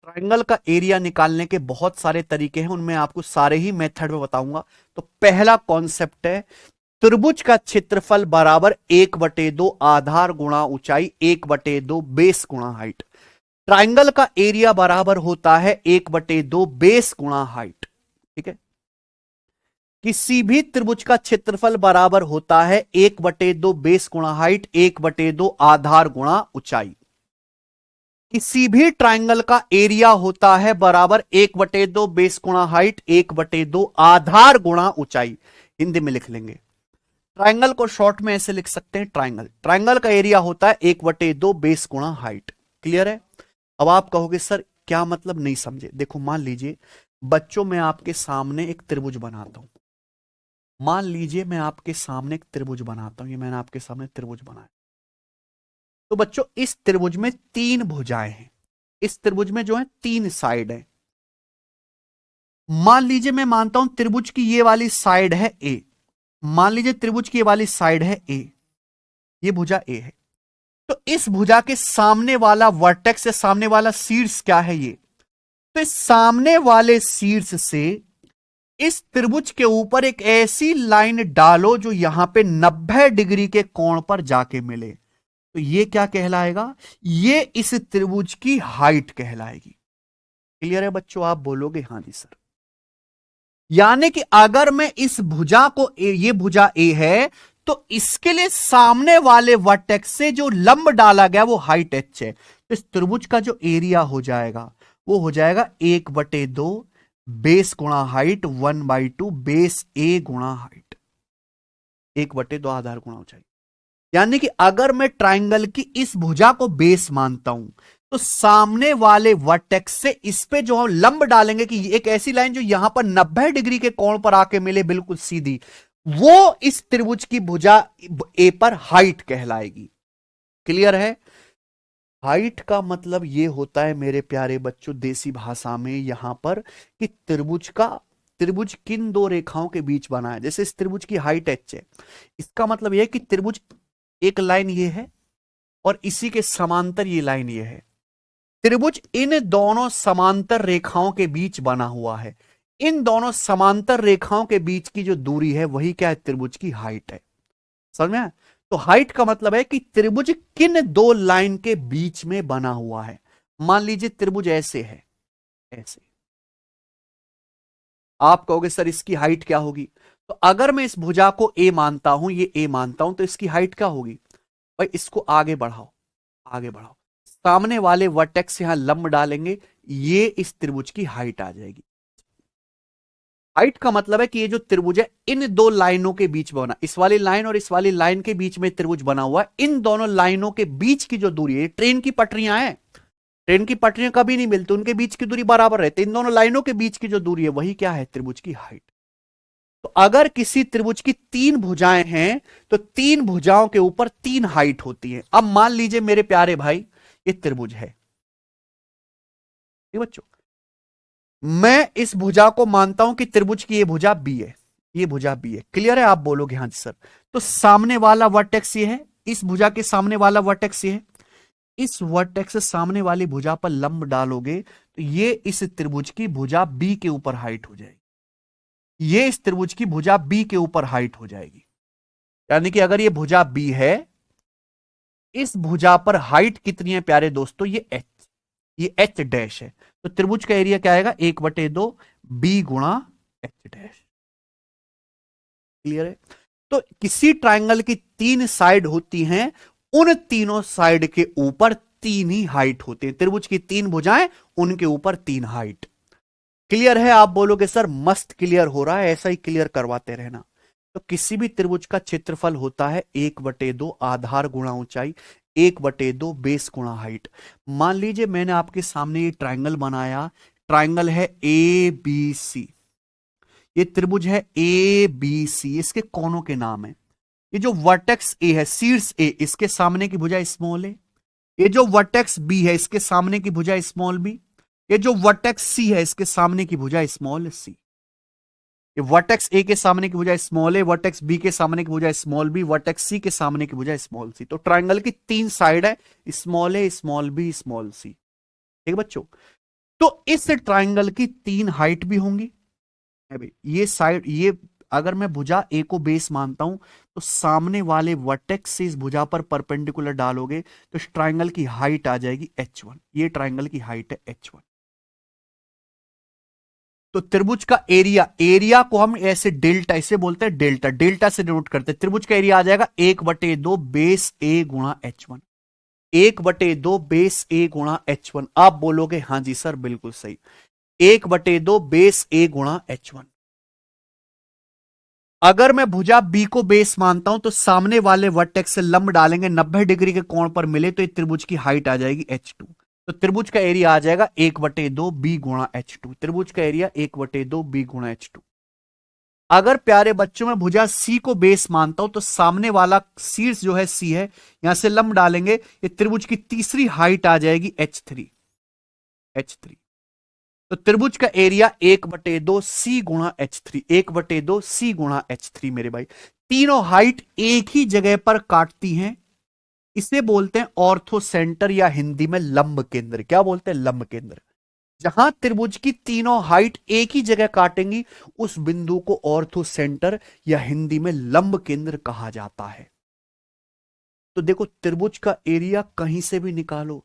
ट्रायंगल का एरिया निकालने के बहुत सारे तरीके हैं, उनमें आपको सारे ही मेथड में बताऊंगा। तो पहला कॉन्सेप्ट है त्रिभुज का क्षेत्रफल बराबर 1/2 आधार गुणा ऊंचाई 1/2 बेस गुणा हाइट। ट्रायंगल का एरिया बराबर होता है 1/2 बेस गुणा हाइट। ठीक है, किसी भी त्रिभुज का क्षेत्रफल बराबर होता है 1/2 बेस गुणा हाइट 1/2 आधार गुणा ऊंचाई। किसी भी ट्रायंगल का एरिया होता है बराबर 1/2 बेस गुणा हाइट 1/2 आधार गुणा ऊंचाई। हिंदी में लिख लेंगे, ट्रायंगल को शॉर्ट में ऐसे लिख सकते हैं, ट्रायंगल का एरिया होता है 1/2 बेस गुणा हाइट। क्लियर है? अब आप कहोगे सर क्या मतलब, नहीं समझे। देखो मान लीजिए बच्चों मैं आपके सामने एक त्रिभुज बनाता हूं, मान लीजिए मैं आपके सामने एक त्रिभुज बनाता हूं, ये मैंने आपके सामने त्रिभुज बनाया। तो बच्चों इस त्रिभुज में 3 भुजाएं हैं, इस त्रिभुज में जो है 3 साइड है। मान लीजिए मैं मानता हूं त्रिभुज की ये वाली साइड है ए, मान लीजिए त्रिभुज की ये वाली साइड है ए, ये भुजा ए है। तो इस भुजा के सामने वाला वर्टेक्स या सामने वाला शीर्ष क्या है? ये। तो इस सामने वाले शीर्ष से इस त्रिभुज के ऊपर एक ऐसी लाइन डालो जो यहां पे 90 डिग्री के कोण पर जाके मिले, तो ये क्या कहलाएगा? ये इस त्रिभुज की हाइट कहलाएगी। क्लियर है बच्चों? आप बोलोगे हां जी सर। यानी कि अगर मैं इस भुजा को ये भुजा ए है तो इसके लिए सामने वाले वर्टेक्स से जो लंब डाला गया वो हाइट एच है। तो इस त्रिभुज का जो एरिया हो जाएगा वो हो जाएगा 1/2 बेस गुणा हाइट 1/2 बेस ए गुणा हाइट, 1/2 आधार गुणा ऊंचाई। यानी कि अगर मैं ट्रायंगल की इस भुजा को बेस मानता हूं तो सामने वाले वर्टेक्स से इस पे जो हम लंब डालेंगे कि एक ऐसी लाइन जो यहां पर 90 डिग्री के कोण पर आके मिले बिल्कुल सीधी, वो इस त्रिभुज की भुजा ए पर हाइट कहलाएगी। क्लियर है? हाइट का मतलब यह होता है मेरे प्यारे बच्चों देसी भाषा में यहां पर कि त्रिभुज किन 2 रेखाओं के बीच बना है। जैसे इस त्रिभुज की हाइट एच है, इसका मतलब यह है कि त्रिभुज एक लाइन ये है और इसी के समांतर ये लाइन ये है। त्रिभुज इन दोनों समांतर रेखाओं के बीच बना हुआ है। इन दोनों समांतर रेखाओं के बीच की जो दूरी है वही क्या है? त्रिभुज की हाइट है। समझ में? तो हाइट का मतलब है कि त्रिभुज किन 2 लाइन के बीच में बना हुआ है। मान लीजिए त्रिभुज ऐसे है, ऐसे, आप कहोगे सर इसकी हाइट क्या होगी? तो अगर मैं इस भुजा को ए मानता हूं, ये ए मानता हूं, तो इसकी हाइट क्या होगी? भाई इसको आगे बढ़ाओ, आगे बढ़ाओ, सामने वाले वर्टेक्स यहां लंब डालेंगे, ये इस त्रिभुज की हाइट आ जाएगी। हाइट का मतलब है कि ये जो त्रिभुज है इन दो लाइनों के बीच बना, इस वाली लाइन और इस वाली लाइन के बीच में त्रिभुज बना हुआ है, इन दोनों लाइनों के बीच की जो दूरी है, ट्रेन की पटरियां हैं, ट्रेन की पटरियां कभी नहीं मिलती, उनके बीच की दूरी बराबर रहती है, इन दोनों लाइनों के बीच की जो दूरी है वही क्या है, त्रिभुज की हाइट। तो अगर किसी त्रिभुज की तीन भुजाएं हैं तो तीन भुजाओं के ऊपर तीन हाइट होती है। अब मान लीजिए मेरे प्यारे भाई ये त्रिभुज है, बच्चों मैं इस भुजा को मानता हूं कि त्रिभुज की ये भुजा बी है, ये भुजा बी है, क्लियर है? आप बोलोगे हाँ जी सर। तो सामने वाला वर्टेक्स ये है, इस भुजा के सामने वाला वर्टेक्स ये है, इस वर्टेक्स से सामने वाली भुजा पर लंब डालोगे तो ये इस त्रिभुज की भुजा बी के ऊपर हाइट हो जाएगी, ये इस त्रिभुज की भुजा बी के ऊपर हाइट हो जाएगी। यानी कि अगर ये भुजा बी है, इस भुजा पर हाइट कितनी है प्यारे दोस्तों, ये एच डैश है। तो त्रिभुज का एरिया क्या आएगा, 1/2 बी गुणा एच डैश। क्लियर है? तो किसी ट्राइंगल की तीन साइड होती हैं, उन तीनों साइड के ऊपर तीन ही हाइट होते हैं। त्रिभुज की तीन भुजाएं, उनके ऊपर तीन हाइट। क्लियर है? आप बोलोगे सर मस्त क्लियर हो रहा है, ऐसा ही क्लियर करवाते रहना। तो किसी भी त्रिभुज का क्षेत्रफल होता है 1/2 आधार गुणा ऊंचाई, 1/2 बेस गुणा हाइट। मान लीजिए मैंने आपके सामने ये ट्राइंगल बनाया, ट्राइंगल है ए बी सी, ये त्रिभुज है ए बी सी, इसके कोनों के नाम है। ये जो वर्टेक्स ए है, शीर्ष ए, इसके सामने की भुजा स्मॉल ए। ये जो वर्टेक्स बी है, इसके सामने की भुजा स्मॉल बी। ये जो वर्टेक्स सी है, इसके सामने की भुजा स्मॉल सी। ये वर्टेक्स ए के सामने की भुजा स्मॉल ए, वर्टेक्स बी के सामने की भुजा स्मॉल बी, वर्टेक्स सी के सामने की भुजा स्मॉल सी। तो ट्राइंगल की तीन साइड है, स्मॉल ए, स्मॉल बी, स्मॉल सी। ठीक बच्चों? तो इस ट्राइंगल की तीन हाइट भी होंगी। ये साइड, ये अगर मैं भुजा ए को बेस मानता हूं तो सामने वाले वर्टेक्स से इस भुजा पर परपेंडिकुलर डालोगे तो इस ट्राइंगल की हाइट आ जाएगी h1। ये ट्राइंगल की हाइट है h1। तो त्रिभुज का एरिया, एरिया को हम ऐसे डेल्टा, इसे बोलते हैं डेल्टा, डेल्टा से डिनोट करते हैं। त्रिभुज का एरिया आ जाएगा 1/2 बेस ए गुणा h1, 1/2 बेस ए गुणा h1। आप बोलोगे हां जी सर बिल्कुल सही, 1/2 बेस ए गुणा h1। अगर मैं भुजा बी को बेस मानता हूं तो सामने वाले वर्टेक्स से लंब डालेंगे, 90 डिग्री के कोण पर मिले तो ये त्रिभुज की हाइट आ जाएगी h2। तो त्रिभुज का एरिया आ जाएगा 1/2 बी गुणा h2। त्रिभुज का एरिया 1/2 बी गुणा h2। अगर प्यारे बच्चों में भुजा सी को बेस मानता हूं तो सामने वाला शीर्ष जो है सी है, यहां से लंब डालेंगे, ये त्रिभुज की तीसरी हाइट आ जाएगी h3। तो त्रिभुज का एरिया 1/2 सी गुणा h3, 1/2 सी गुणा h3। मेरे भाई तीनों हाइट एक ही जगह पर काटती हैं, इसे बोलते हैं ऑर्थो सेंटर या हिंदी में लंब केंद्र। क्या बोलते हैं? लंब केंद्र। जहां त्रिभुज की तीनों हाइट एक ही जगह काटेंगी उस बिंदु को ऑर्थो सेंटर या हिंदी में लंब केंद्र कहा जाता है। तो देखो त्रिभुज का एरिया कहीं से भी निकालो,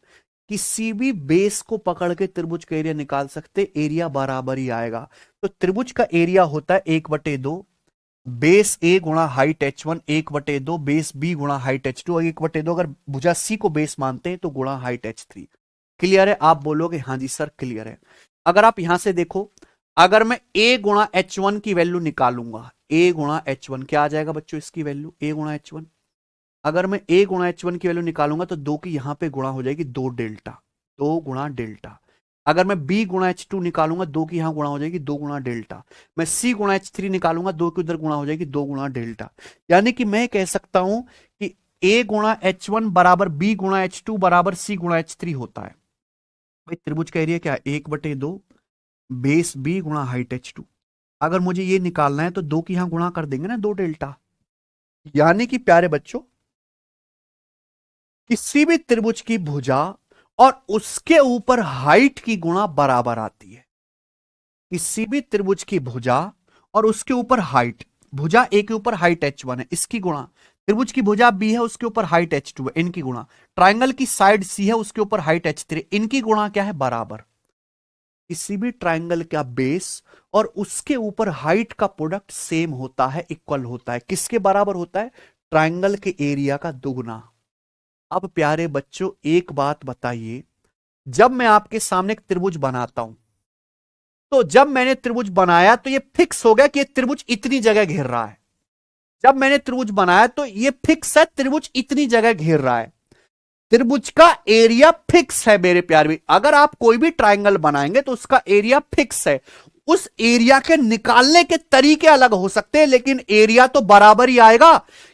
किसी भी बेस को पकड़ के त्रिभुज का एरिया निकाल सकते, एरिया बराबर ही आएगा। तो त्रिभुज का एरिया होता है 1/2 बेस ए गुणा हाइट h1, 1/2 बेस बी गुणा हाइट h2, और 1/2 अगर भुजा सी को बेस मानते हैं तो गुणा हाइट h3। क्लियर है? आप बोलोगे हाँ जी सर क्लियर है। अगर आप यहां से देखो, अगर मैं a गुणा h1 की वैल्यू निकालूंगा, a गुणा h1 क्या आ जाएगा बच्चों इसकी वैल्यू, a गुणा h1। अगर मैं a गुणा h1 की वैल्यू निकालूंगा तो 2 की यहां पे गुणा हो जाएगी, 2 डेल्टा, 2 गुणा डेल्टा। अगर मैं b गुणा h2 निकालूंगा, 2 की यहां गुणा हो जाएगी, 2 गुणा डेल्टा। मैं c गुणा h3 निकालूंगा, 2 की उधर गुणा हो जाएगी, 2 गुणा डेल्टा। यानी कि मैं कह सकता हूं कि a गुणा h1 बराबर b गुणा h2 बराबर c गुणा h3 होता है। भाई त्रिभुज का एरिया क्या है, 1/2 बेस b गुणा हाइट h2। अगर मुझे ये निकालना है तो 2 की यहां गुणा कर देंगे ना, 2 डेल्टा। यानी कि प्यारे बच्चों किसी भी त्रिभुज की भुजा और उसके ऊपर हाइट की गुणा बराबर आती है। किसी भी त्रिभुज की भुजा और उसके ऊपर हाइट, भुजा ए के ऊपर हाइट h1 है, इसकी गुणा, त्रिभुज की भुजा बी है उसके ऊपर हाइट h2 है, इनकी गुणा, ट्राइंगल की साइड सी है उसके ऊपर हाइट h3, इनकी गुणा क्या है, बराबर। किसी भी ट्राइंगल का बेस और उसके ऊपर हाइट का प्रोडक्ट सेम होता है, इक्वल होता है। किसके बराबर होता है? ट्राइंगल के एरिया का दुगुना। अब प्यारे बच्चों एक बात बताइए, जब मैं आपके सामने एक त्रिभुज बनाता हूं, तो जब मैंने त्रिभुज बनाया तो ये फिक्स हो गया कि ये त्रिभुज इतनी जगह घेर रहा है। जब मैंने त्रिभुज बनाया तो ये फिक्स है, त्रिभुज इतनी जगह घेर रहा है। त्रिभुज का एरिया फिक्स है मेरे प्यारे। अगर आप कोई भी ट्राइंगल बनाएंगे तो उसका एरिया फिक्स है। उस एरिया के निकालने के तरीके अलग हो सकते हैं, लेकिन एरिया तो बराबर ही आएगा।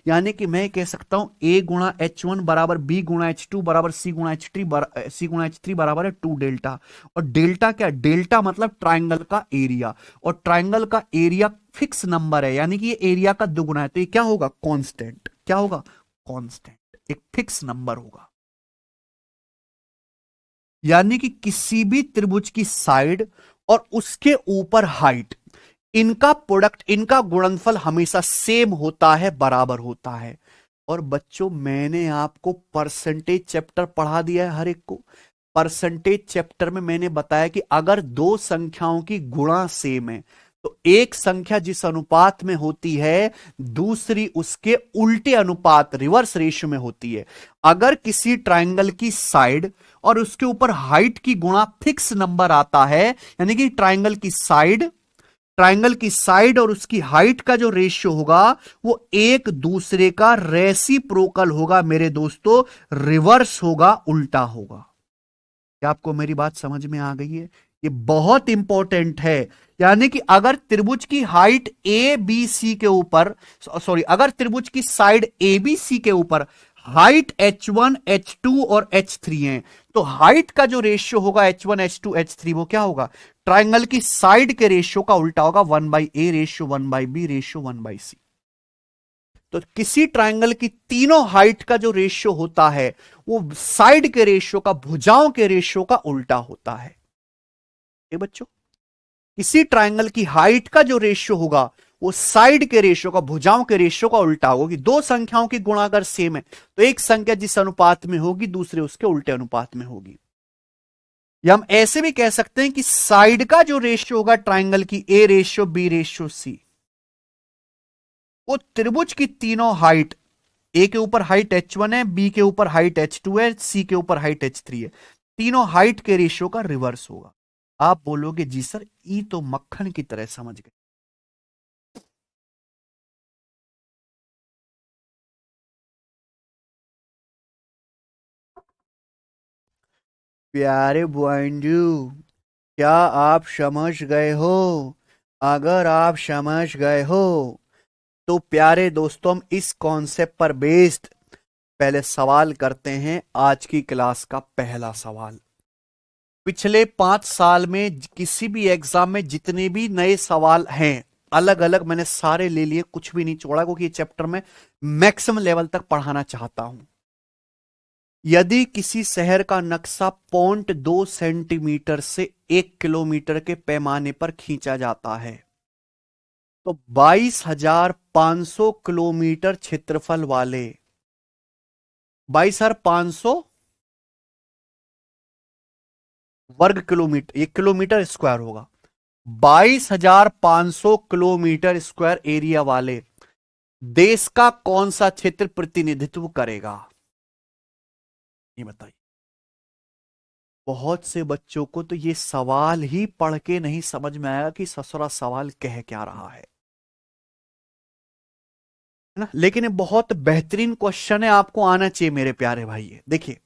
यानी कि मैं कह सकता हूं ए गुणा H1 बराबर बी गुणा H2 बराबर सी गुणा H3 बराबर है 2 डेल्टा। और डेल्टा क्या? डेल्टा मतलब ट्राइंगल का एरिया, और ट्राइंगल का एरिया फिक्स नंबर है, यानी कि ये एरिया का दुगुना है, तो ये क्या होगा? कांस्टेंट। क्या होगा? कांस्टेंट, एक फिक्स नंबर होगा। यानी कि किसी भी त्रिभुज की साइड और उसके ऊपर हाइट, इनका प्रोडक्ट, इनका गुणनफल हमेशा सेम होता है, बराबर होता है। और बच्चों मैंने आपको परसेंटेज चैप्टर पढ़ा दिया है हर एक को। परसेंटेज चैप्टर में मैंने बताया कि अगर दो संख्याओं की गुणा सेम है तो एक संख्या जिस अनुपात में होती है दूसरी उसके उल्टे अनुपात, रिवर्स रेशियो में होती है। अगर किसी ट्राइंगल की साइड और उसके ऊपर हाइट की गुणा फिक्स नंबर आता है, यानी कि ट्राइंगल की साइड और उसकी हाइट का जो रेशियो होगा वो एक दूसरे का रेसिप्रोकल होगा मेरे दोस्तों, रिवर्स होगा, उल्टा होगा। क्या आपको मेरी बात समझ में आ गई है? ये बहुत इंपॉर्टेंट है। यानी कि अगर त्रिभुज की हाइट ए बी सी के ऊपर, सॉरी, अगर त्रिभुज की साइड ए बी सी के ऊपर हाइट H1 H2 और H3 है, तो हाइट का जो रेशियो होगा H1 H2 H3 वो क्या होगा? ट्राइंगल की साइड के रेशियो का उल्टा होगा, 1/a ratio 1/b ratio 1/c। तो किसी ट्राइंगल की तीनों हाइट का जो रेशियो होता है वो साइड के रेशियो का, भुजाओं के रेशियो का उल्टा होता है। ये बच्चों, किसी ट्राइंगल की हाइट का जो रेशियो होगा वो साइड के रेशियो का, भुजाओं के रेशियो का उल्टा होगा। कि दो संख्याओं की गुणा अगर सेम है तो एक संख्या जिस अनुपात में होगी दूसरे उसके उल्टे अनुपात में होगी। या हम ऐसे भी कह सकते हैं कि साइड का जो रेशियो होगा ट्राइंगल की, A ratio B ratio C, वो त्रिभुज की तीनों हाइट, ए के ऊपर हाइट H1 है, बी के ऊपर हाइट H2 है, सी के ऊपर हाइट H3 है, तीनों हाइट के रेशियो का रिवर्स होगा। आप बोलोगे जी सर ई तो मक्खन की तरह समझ गए। प्यारे बुआंजू, क्या आप समझ गए हो? अगर आप समझ गए हो तो प्यारे दोस्तों हम इस कॉन्सेप्ट पर बेस्ड पहले सवाल करते हैं। आज की क्लास का पहला सवाल, पिछले 5 साल में किसी भी एग्जाम में जितने भी नए सवाल हैं अलग अलग मैंने सारे ले लिए, कुछ भी नहीं छोड़ा, क्योंकि ये चैप्टर में मैक्सिमम लेवल तक पढ़ाना चाहता हूं। यदि किसी शहर का नक्शा 0.2 सेंटीमीटर से 1 किलोमीटर के पैमाने पर खींचा जाता है तो 22,500 किलोमीटर क्षेत्रफल वाले, 22,500 वर्ग किलोमीटर, 1 किलोमीटर स्क्वायर होगा, 22,500 किलोमीटर स्क्वायर एरिया वाले देश का कौन सा क्षेत्र प्रतिनिधित्व करेगा? ये बताइए। बहुत से बच्चों को तो ये सवाल ही पढ़ के नहीं समझ में आएगा कि ससुरा सवाल कह क्या रहा है ना। लेकिन ये बहुत बेहतरीन क्वेश्चन है, आपको आना चाहिए मेरे प्यारे भाई। देखिए,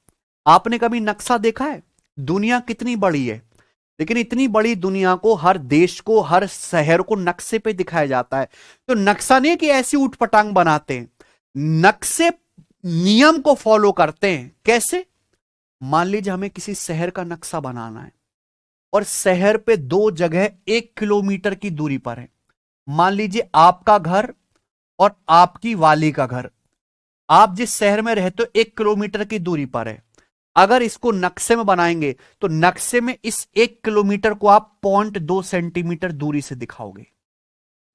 आपने कभी नक्शा देखा है? दुनिया कितनी बड़ी है, लेकिन इतनी बड़ी दुनिया को, हर देश को, हर शहर को नक्शे पे दिखाया जाता है। तो नक्शा नहीं कि ऐसी उठपटांग बनाते हैं, नक्शे नियम को फॉलो करते हैं। कैसे? मान लीजिए हमें किसी शहर का नक्शा बनाना है और शहर पे दो जगह 1 किलोमीटर की दूरी पर है। मान लीजिए आपका घर और आपकी वाली का घर, आप जिस शहर में रहते हो 1 किलोमीटर की दूरी पर है। अगर इसको नक्शे में बनाएंगे तो नक्शे में इस 1 किलोमीटर को आप 0.2 सेंटीमीटर दूरी से दिखाओगे।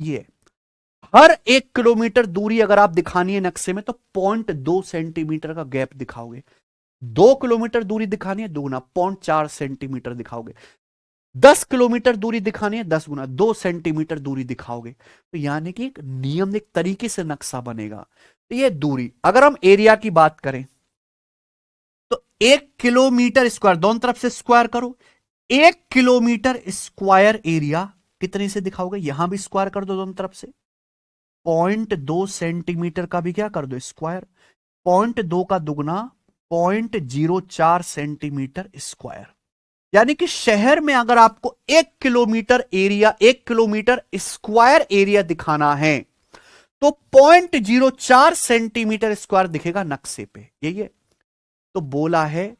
ये हर 1 किलोमीटर दूरी अगर आप दिखानी है नक्शे में तो 0.2 सेंटीमीटर का गैप दिखाओगे। 2 किलोमीटर दूरी दिखानी है, दुगुना 0.4 सेंटीमीटर दिखाओगे। 10 किलोमीटर दूरी दिखानी है, 10 गुना 2 सेंटीमीटर दूरी दिखाओगे। तो यानी कि एक नियम, एक तरीके से नक्शा बनेगा। तो ये दूरी, अगर हम एरिया की बात करें 1 किलोमीटर स्क्वायर, दोनों तरफ से स्क्वायर करो, 1 किलोमीटर स्क्वायर एरिया कितने से दिखाओगे? यहां भी स्क्वायर कर दो दोनों तरफ से, 0.2 सेंटीमीटर का भी क्या कर दो स्क्वायर, 0.2 का दुगना 0.04 सेंटीमीटर स्क्वायर। यानी कि शहर में अगर आपको 1 kilometre area, 1 kilometre square area दिखाना है तो 0.04 सेंटीमीटर स्क्वायर दिखेगा नक्शे पे, यही है। तो बोला है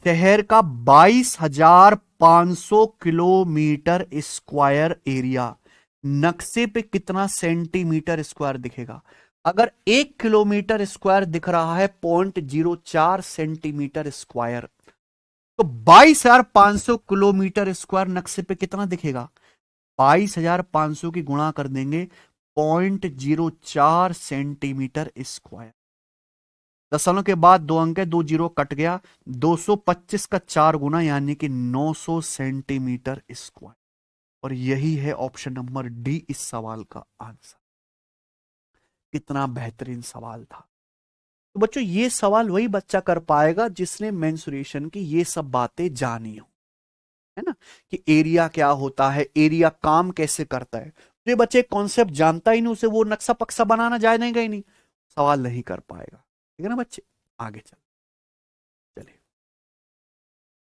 शहर का 22,500 किलोमीटर स्क्वायर एरिया नक्शे पे कितना सेंटीमीटर स्क्वायर दिखेगा? अगर 1 किलोमीटर स्क्वायर दिख रहा है 0.04 सेंटीमीटर स्क्वायर, तो 22,500 किलोमीटर स्क्वायर नक्शे पे कितना दिखेगा? 22,500 की गुणा कर देंगे 0.04 सेंटीमीटर स्क्वायर। दशमलव के बाद 2 अंक है, 2 जीरो कट गया, 225 का 4 गुना यानी कि 900 सेंटीमीटर स्क्वायर। और यही है ऑप्शन नंबर डी इस सवाल का आंसर। कितना बेहतरीन सवाल था। तो बच्चों ये सवाल वही बच्चा कर पाएगा जिसने मेंसुरेशन की ये सब बातें जानी हो, है ना, कि एरिया क्या होता है, एरिया काम कैसे करता है। जो बच्चे कॉन्सेप्ट जानता ही नहीं, उसे वो नक्शा पक्सा बनाना जानेगा ही नहीं, सवाल नहीं कर पाएगा। ठीक है ना बच्चे, आगे चलिए।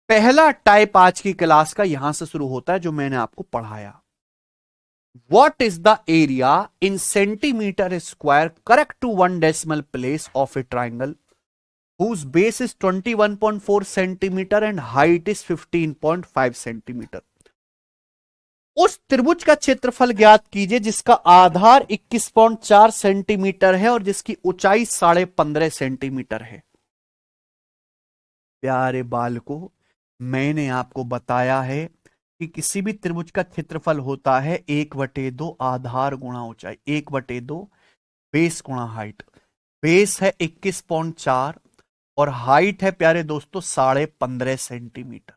पहला टाइप आज की क्लास का यहां से शुरू होता है जो मैंने आपको पढ़ाया। What is the area in centimeter square correct to 1 decimal place of a triangle whose base is 21.4 centimeter and height is 15.5 centimeter? उस त्रिभुज का क्षेत्रफल ज्ञात कीजिए जिसका आधार 21.4 सेंटीमीटर है और जिसकी ऊंचाई 15.5 सेंटीमीटर है। प्यारे बालकों, मैंने आपको बताया है कि किसी भी त्रिभुज का क्षेत्रफल होता है 1/2 आधार गुणा ऊंचाई, 1/2 बेस गुणा हाइट। बेस है 21.4 और हाइट है प्यारे दोस्तों 15.5 सेंटीमीटर।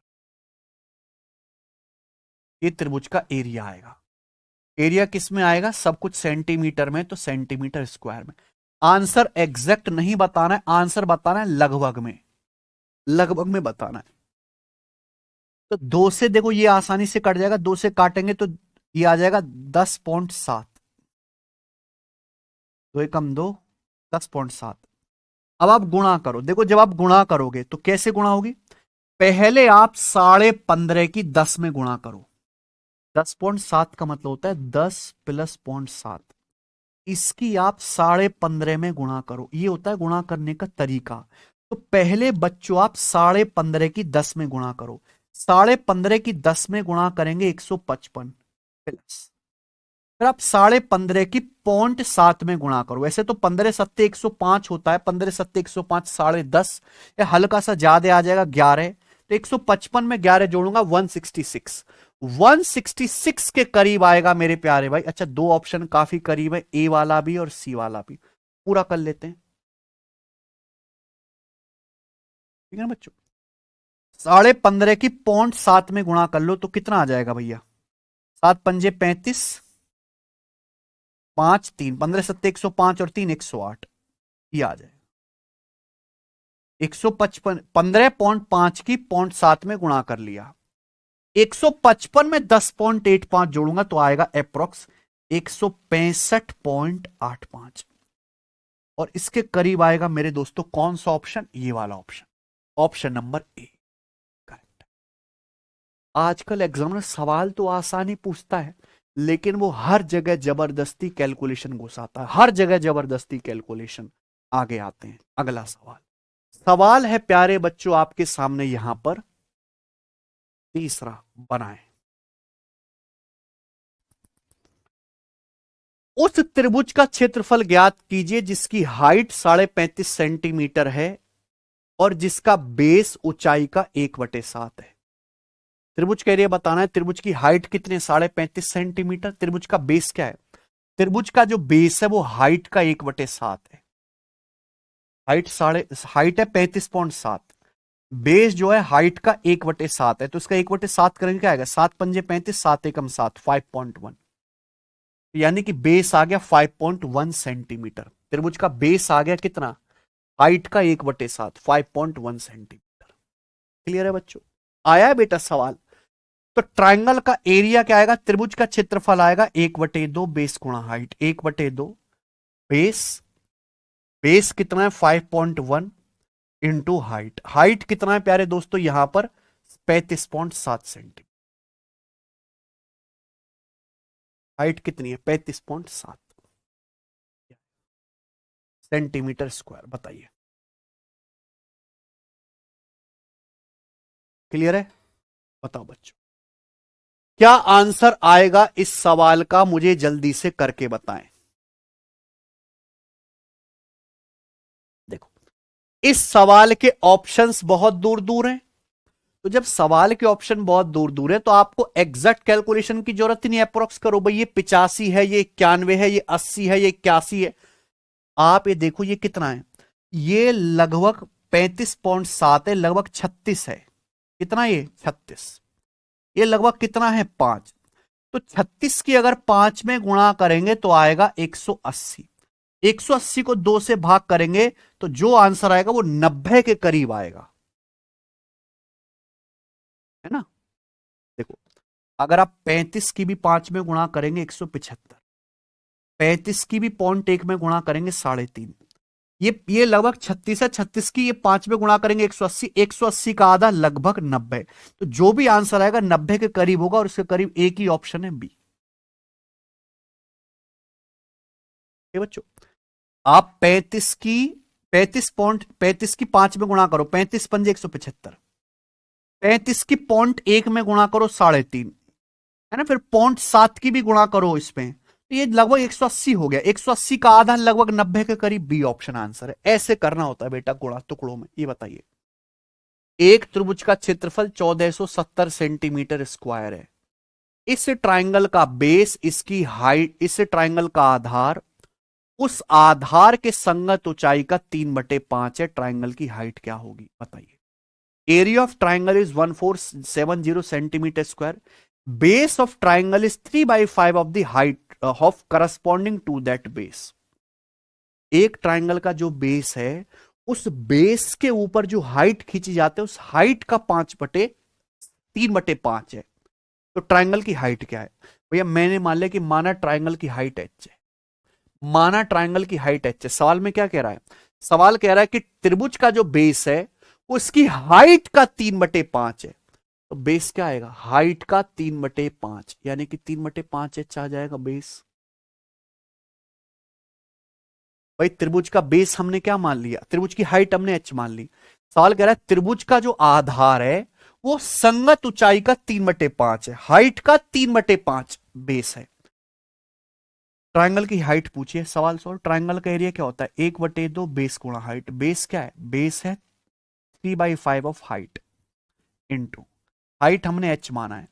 ये त्रिभुज का एरिया आएगा। एरिया किस में आएगा? सब कुछ सेंटीमीटर में, तो सेंटीमीटर स्क्वायर में। आंसर एग्जैक्ट नहीं बताना है, आंसर बताना है लगभग में, लगभग में बताना है। तो 2 से देखो ये आसानी से कट जाएगा, 2 से काटेंगे तो ये आ जाएगा 10.7, 2 एकम 2, 10.7। अब आप गुणा करो, देखो जब आप गुणा करोगे तो कैसे गुणा होगी? पहले आप 15.5 की 10 में गुणा करो। 10.7 का मतलब होता है 10 प्लस 0.7, इसकी आप 15.5 में गुणा करो। ये होता है गुणा करने का तरीका। तो पहले बच्चों आप 15.5 की 10 में गुणा करो। 15.5 की 10 में गुणा करेंगे 155 प्लस, फिर आप 15.5 की 0.7 में गुणा करो। वैसे तो 15 सत्ते 105 होता है, 15 सत्ते 105, 10.5, या हल्का सा ज्यादा आ जाएगा 11, तो 155 में 11 जोड़ूंगा 166, 166 के करीब आएगा मेरे प्यारे भाई। अच्छा, 2 ऑप्शन काफी करीब है, ए वाला भी और सी वाला भी। पूरा कर लेते हैं, ठीक है ना बच्चों। 15.5 की 0.7 में गुणा कर लो तो कितना आ जाएगा भैया? 7 पंजे 35, 5 3, 15 सत्ते 105 और 3 108, ये आ जाएगा 155। 15.5 की 0.7 में गुणा कर लिया, 155 में 10.85 जोड़ूंगा तो आएगा अप्रोक्स 165.85, और इसके करीब आएगा मेरे दोस्तों कौन सा ऑप्शन? ये वाला option, option number A correct. आजकल एग्जामिनर सवाल तो आसानी पूछता है, लेकिन वो हर जगह जबरदस्ती कैलकुलेशन घुसाता है, हर जगह जबरदस्ती कैलकुलेशन आगे आते हैं। अगला सवाल है प्यारे बच्चों आपके सामने यहां पर, तीसरा बनाएं। उस त्रिभुज का क्षेत्रफल ज्ञात कीजिए जिसकी हाइट 35.5 सेंटीमीटर है और जिसका बेस ऊंचाई का 1/7 है। त्रिभुज का एरिया बताना है। त्रिभुज की हाइट कितने? 35.5 सेंटीमीटर। त्रिभुज का बेस क्या है? त्रिभुज का जो बेस है वो हाइट का 1/7 है। हाइट है 35.7, बेस जो है हाइट का 1/7 है, तो इसका 1/7 करेंगे क्या आएगा? 7 पंजे 35, 7 एकम 7, 5.1, यानी कि बेस आ गया 5.1 सेंटीमीटर। त्रिभुज का बेस आ गया कितना? हाइट का 1/7 5.1 सेंटीमीटर। क्लियर है बच्चों? आया है बेटा सवाल? तो ट्राइंगल का एरिया क्या आएगा? त्रिभुज का क्षेत्रफल आएगा 1/2 बेस गुणा हाइट। 1/2 बेस, बेस कितना है 5.1 इंटू हाइट। हाइट कितना है प्यारे दोस्तों यहां पर? 35.7 सेंटीमीटर। हाइट कितनी है? 35.7 सेंटीमीटर स्क्वायर। बताइए, क्लियर है? बताओ बच्चों, क्या आंसर आएगा इस सवाल का? मुझे जल्दी से करके बताएं। देखो, इस सवाल के ऑप्शंस बहुत दूर दूर हैं। तो जब सवाल के ऑप्शन बहुत दूर दूर है तो आपको एग्जैक्ट कैलकुलेशन की जरूरत ही नहीं। अप्रोक्स करो भाई, ये 85 है, ये 91 है, ये 80 है, ये 81 है। आप ये देखो ये कितना है? ये लगभग 35.7 है, लगभग 36 है। कितना ये? 36। ये लगभग कितना है? 5। तो 36 की अगर 5 में गुणा करेंगे तो आएगा 180। 180 को 2 से भाग करेंगे तो जो आंसर आएगा वो 90 के करीब आएगा, है ना? देखो, अगर आप 35 की भी 5 में गुणा करेंगे 175, 35 की भी 0.1 में गुणा करेंगे 3.5, ये लगभग 36 है। 36 की ये 5 में गुणा करेंगे 180, 180 का आधा लगभग 90। तो जो भी आंसर आएगा 90 के करीब होगा और इसके करीब एक ही ऑप्शन है बी। बच्चों, आप 35 की 5 में गुणा करो, 35 पंजे 175, 35 की 0.1 में गुणा करो 3.5, है ना? फिर 0.7 की भी गुणा करो इसमें, तो ये लगभग 180 हो गया। 180 का आधा लगभग 90 के करीब, बी ऑप्शन आंसर है। ऐसे करना होता है बेटा गुणा टुकड़ों में। ये बताइए, एक त्रिभुज का क्षेत्रफल 1470 सेंटीमीटर स्क्वायर है। इस ट्राइंगल का बेस, इसकी हाइट, इस ट्राइंगल का आधार, उस आधार के संगत ऊंचाई का 3/5 है। ट्राइंगल की हाइट क्या होगी? बताइए। Area of triangle is 1470 centimetre square. Base of triangle is 3/5 of the height of corresponding to that base. एक ट्राइंगल का जो बेस है, उस बेस के ऊपर जो हाइट खींची जाती है, उस हाइट का 3/5 है। तो ट्राइंगल की हाइट क्या है भैया? मैंने मान लिया कि माना ट्राइंगल की हाइट एच है, माना ट्राइंगल की हाइट एच है। सवाल में क्या कह रहा है? सवाल कह रहा है कि त्रिभुज का जो बेस है उसकी हाइट का 3/5 है। तो बेस क्या आएगा? हाइट का 3/5, यानी कि 3/5 एच आ जाएगा बेस। भाई त्रिभुज का बेस हमने क्या मान लिया? त्रिभुज की हाइट हमने एच मान ली। सवाल कह रहा है त्रिभुज का जो आधार है वो संगत ऊंचाई का 3/5 है, हाइट का 3/5 बेस है। ट्राइंगल की हाइट पूछिए, सवाल सॉल्व। ट्राइंगल का एरिया क्या होता है? 1/2 बेस गुणा हाइट। बेस क्या है? बेस है 3/5 ऑफ हाइट इंटू हाइट हमने एच माना है।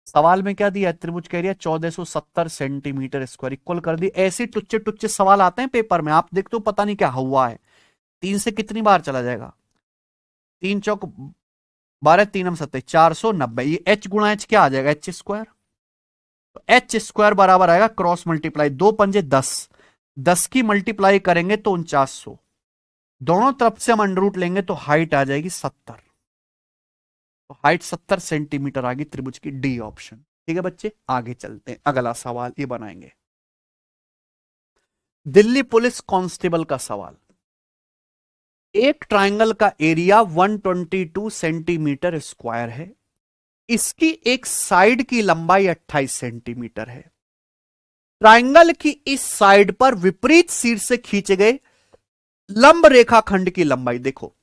सवाल में क्या दिया है? त्रिभुज का एरिया 1470 सेंटीमीटर स्क्वायर इक्वल कर दी। ऐसे टुच्चे टुच्चे सवाल आते हैं पेपर में, आप देखते हो पता नहीं क्या हुआ है। 3 से कितनी बार चला जाएगा? 3 चौक 12, 3 हम 27, 490। ये एच गुणा एच क्या आ जाएगा? H square. तो एच स्क्वायर बराबर आएगा क्रॉस मल्टीप्लाई, 2 पंजे 10, 10 की मल्टीप्लाई करेंगे तो 4900। दोनों तरफ से हम अंडर रूट लेंगे तो हाइट आ जाएगी 70। तो हाइट 70 सेंटीमीटर आ गई त्रिभुज की, डी ऑप्शन। ठीक है बच्चे, आगे चलते हैं। अगला सवाल ये बनाएंगे, दिल्ली पुलिस कांस्टेबल का सवाल। एक ट्राइंगल का एरिया 122 सेंटीमीटर स्क्वायर है। इसकी एक साइड की लंबाई 28 सेंटीमीटर है। ट्राइंगल की इस साइड पर विपरीत शीर्ष से खींचे गए लंब रेखाखंड की लंबाई देखो।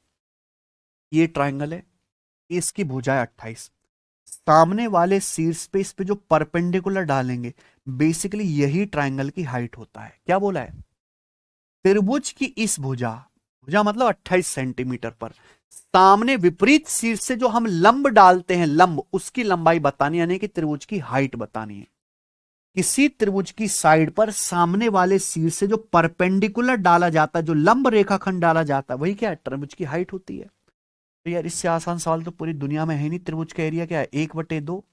ये ट्राइंगल है, इसकी भुजाएं 28। सामने वाले शीर्ष पे इस पे जो परपेंडिकुलर डालेंगे, बेसिकली यही ट्राइंगल की हाइट होता है। क्या बोला है? त्रिभुज की इस भुजा, भुजा मतलब 28 सेंटीमीटर पर सामने विपरीत शीर्ष से जो हम लंब डालते हैं, लंब, उसकी लंबाई बतानी, यानी कि त्रिभुज की हाइट बतानी है। किसी त्रिभुज की साइड पर सामने वाले शीर्ष से जो परपेंडिकुलर डाला जाता है, जो लंब रेखाखंड डाला जाता है, वही क्या है? त्रिभुज की हाइट होती है। तो यार इससे आसान सवाल तो पूरी दुनिया में है नहीं। त्रिभुज का एरिया क्या है? 1/2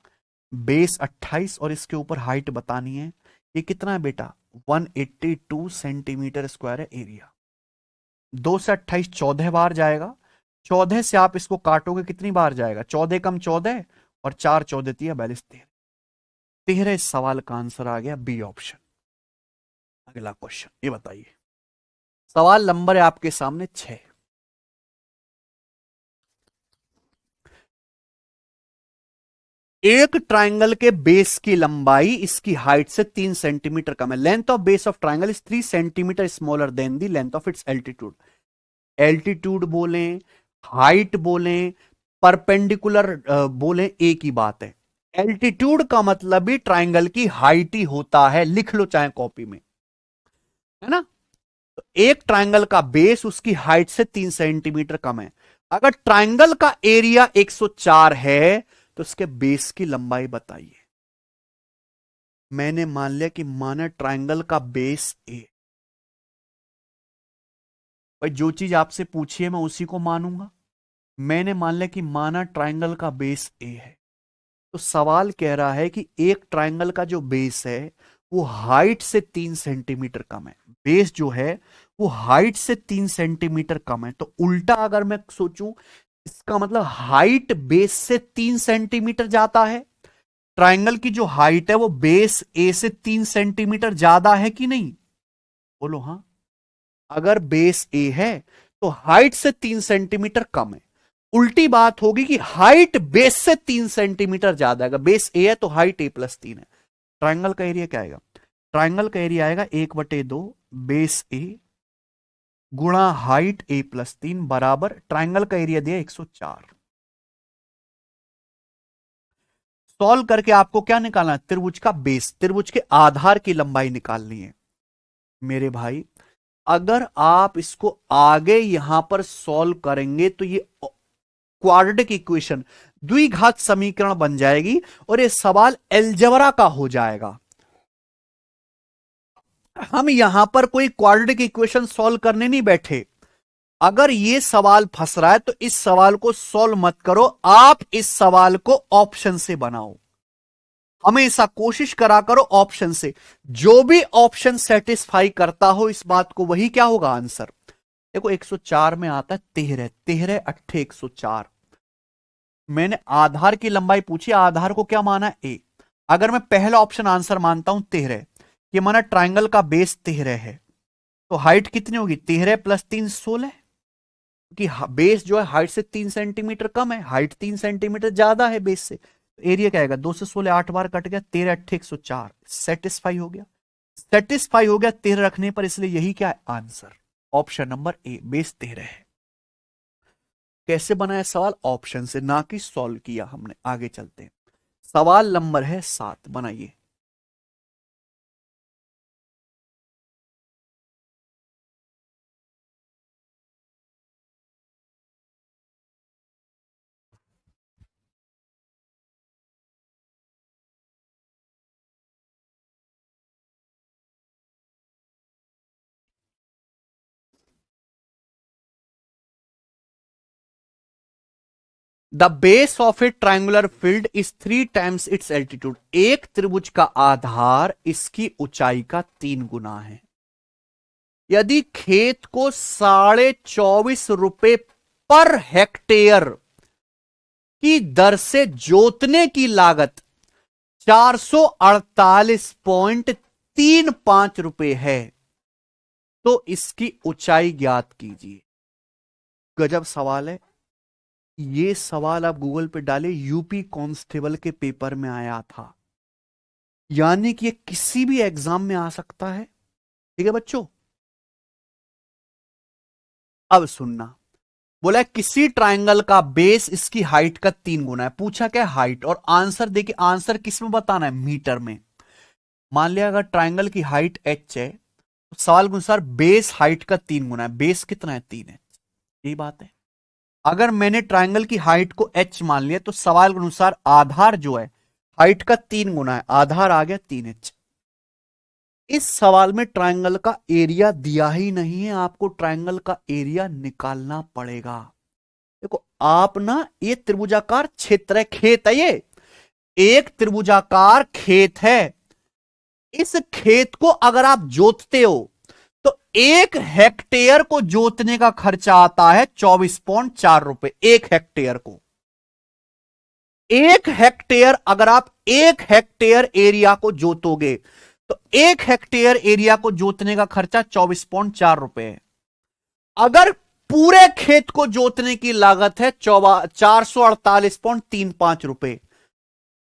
बेस 28 और इसके ऊपर हाइट बतानी है। ये कितना है बेटा? 182 सेंटीमीटर स्क्वायर है एरिया। 2 से 28 14 बार जाएगा। 14 से आप इसको काटोगे कितनी बार जाएगा? 14 कम 14 और 4 14 42 13। 13 इस सवाल का आंसर आ गया बी ऑप्शन। अगला क्वेश्चन ये बताइए, सवाल नंबर है आपके सामने 6। एक ट्राइंगल के बेस की लंबाई इसकी हाइट से 3 सेंटीमीटर कम है। Length of base of triangle is 3 centimetre smaller than the length of its altitude. Altitude बोलें, हाइट बोलें, परपेंडिकुलर बोलें, एक ही बात है। एल्टीट्यूड का मतलब ही ट्राइंगल की हाइट ही होता है, लिख लो चाहे कॉपी में, है ना। तो एक ट्राइंगल का बेस उसकी हाइट से 3 सेंटीमीटर कम है। अगर ट्राइंगल का एरिया 104 है तो उसके बेस की लंबाई बताइए। मैंने मान लिया कि माना ट्राइंगल का बेस ए। भाई जो चीज आपसे पूछी है मैं उसी को मानूंगा। मैंने मान लिया कि माना ट्राइंगल का बेस ए है, तो सवाल कह रहा है कि एक ट्राइंगल का जो बेस है वो हाइट से 3 सेंटीमीटर कम है। बेस जो है वो हाइट से 3 सेंटीमीटर कम है। तो उल्टा अगर मैं सोचूं, इसका मतलब हाइट बेस से 3 सेंटीमीटर जाता है। ट्राइंगल की जो हाइट है वो बेस ए से 3 सेंटीमीटर ज्यादा है कि नहीं? बोलो हाँ। अगर बेस ए है तो हाइट से 3 सेंटीमीटर कम है। उल्टी बात होगी कि हाइट बेस से 3 सेंटीमीटर ज्यादा है। बेस ए है तो हाइट ए प्लस 3 है। ट्राइंगल का एरिया क्या आएगा? ट्राइंगल का एरिया आएगा 1/2 बेस ए गुणा हाइट ए प्लस 3 बराबर ट्राइंगल का एरिया दिया 104। सॉल्व करके आपको क्या निकालना है? त्रिभुज का बेस, त्रिभुज के आधार की लंबाई निकालनी है मेरे भाई। अगर आप इसको आगे यहां पर सॉल्व करेंगे तो ये क्वाड्रेटिक इक्वेशन, द्विघात समीकरण बन जाएगी और ये सवाल अलजेब्रा का हो जाएगा। हम यहां पर कोई क्वाड्रेटिक इक्वेशन सॉल्व करने नहीं बैठे। अगर ये सवाल फंस रहा है तो इस सवाल को सॉल्व मत करो, आप इस सवाल को ऑप्शन से बनाओ। हमेशा कोशिश करा करो ऑप्शन से। जो भी ऑप्शन सेटिस्फाई करता हो इस बात को, वही क्या होगा आंसर। देखो 104 में आता है 13, 13 अट्ठे 104। मैंने आधार की लंबाई पूछी, आधार को क्या माना? ए। अगर मैं पहला ऑप्शन आंसर मानता हूं 13, ये माना ट्राइंगल का बेस 13 है, तो हाइट कितनी होगी? 13 प्लस 3 16। कि बेस जो है हाइट से 3 सेंटीमीटर कम है, हाइट 3 सेंटीमीटर ज्यादा है बेस से। एरिया क्या आएगा? 2 से 16 8 बार कट गया, 13 अट्ठे 104। सेटिस्फाई हो गया, सेटिस्फाई हो गया 13 रखने पर, इसलिए यही क्या है answer, option number A, base 13 है। कैसे बनाया सवाल? ऑप्शन से, ना कि सॉल्व किया हमने। आगे चलते हैं, सवाल नंबर है 7, बनाइए। The base of a triangular field is 3 times it's altitude. एक त्रिभुज का आधार इसकी ऊंचाई का 3 गुना है। यदि खेत को 24.5 रुपए पर हेक्टेयर की दर से जोतने की लागत 448.35 रुपए है, तो इसकी ऊंचाई ज्ञात कीजिए। गजब सवाल है। ये सवाल आप गूगल पे डाले, यूपी कांस्टेबल के पेपर में आया था। यानी कि ये किसी भी एग्जाम में आ सकता है। ठीक है बच्चों, अब सुनना। बोला किसी ट्राइंगल का बेस इसकी हाइट का 3 गुना है। पूछा क्या? हाइट। और आंसर देखिए, आंसर किस में बताना है? मीटर में। मान लिया अगर ट्राइंगल की हाइट h है तो सवाल के अनुसार बेस हाइट का 3 गुना है। बेस कितना है? 3 है। यही बात है। अगर मैंने ट्राइंगल की हाइट को h मान लिया तो सवाल के अनुसार आधार जो है हाइट का 3 गुना है, आधार आ गया 3h। इस सवाल में ट्राइंगल का एरिया दिया ही नहीं है, आपको ट्राइंगल का एरिया निकालना पड़ेगा। देखो आप ना, ये त्रिभुजाकार क्षेत्र है, खेत है, ये एक त्रिभुजाकार खेत है। इस खेत को अगर आप जोतते हो तो एक हेक्टेयर को जोतने का खर्चा आता है 24.4 रुपए। एक हेक्टेयर को, एक हेक्टेयर, अगर आप एक हेक्टेयर एरिया को जोतोगे तो एक हेक्टेयर एरिया को जोतने का खर्चा 24.4 रुपए है। अगर पूरे खेत को जोतने की लागत है 448.35 रुपए,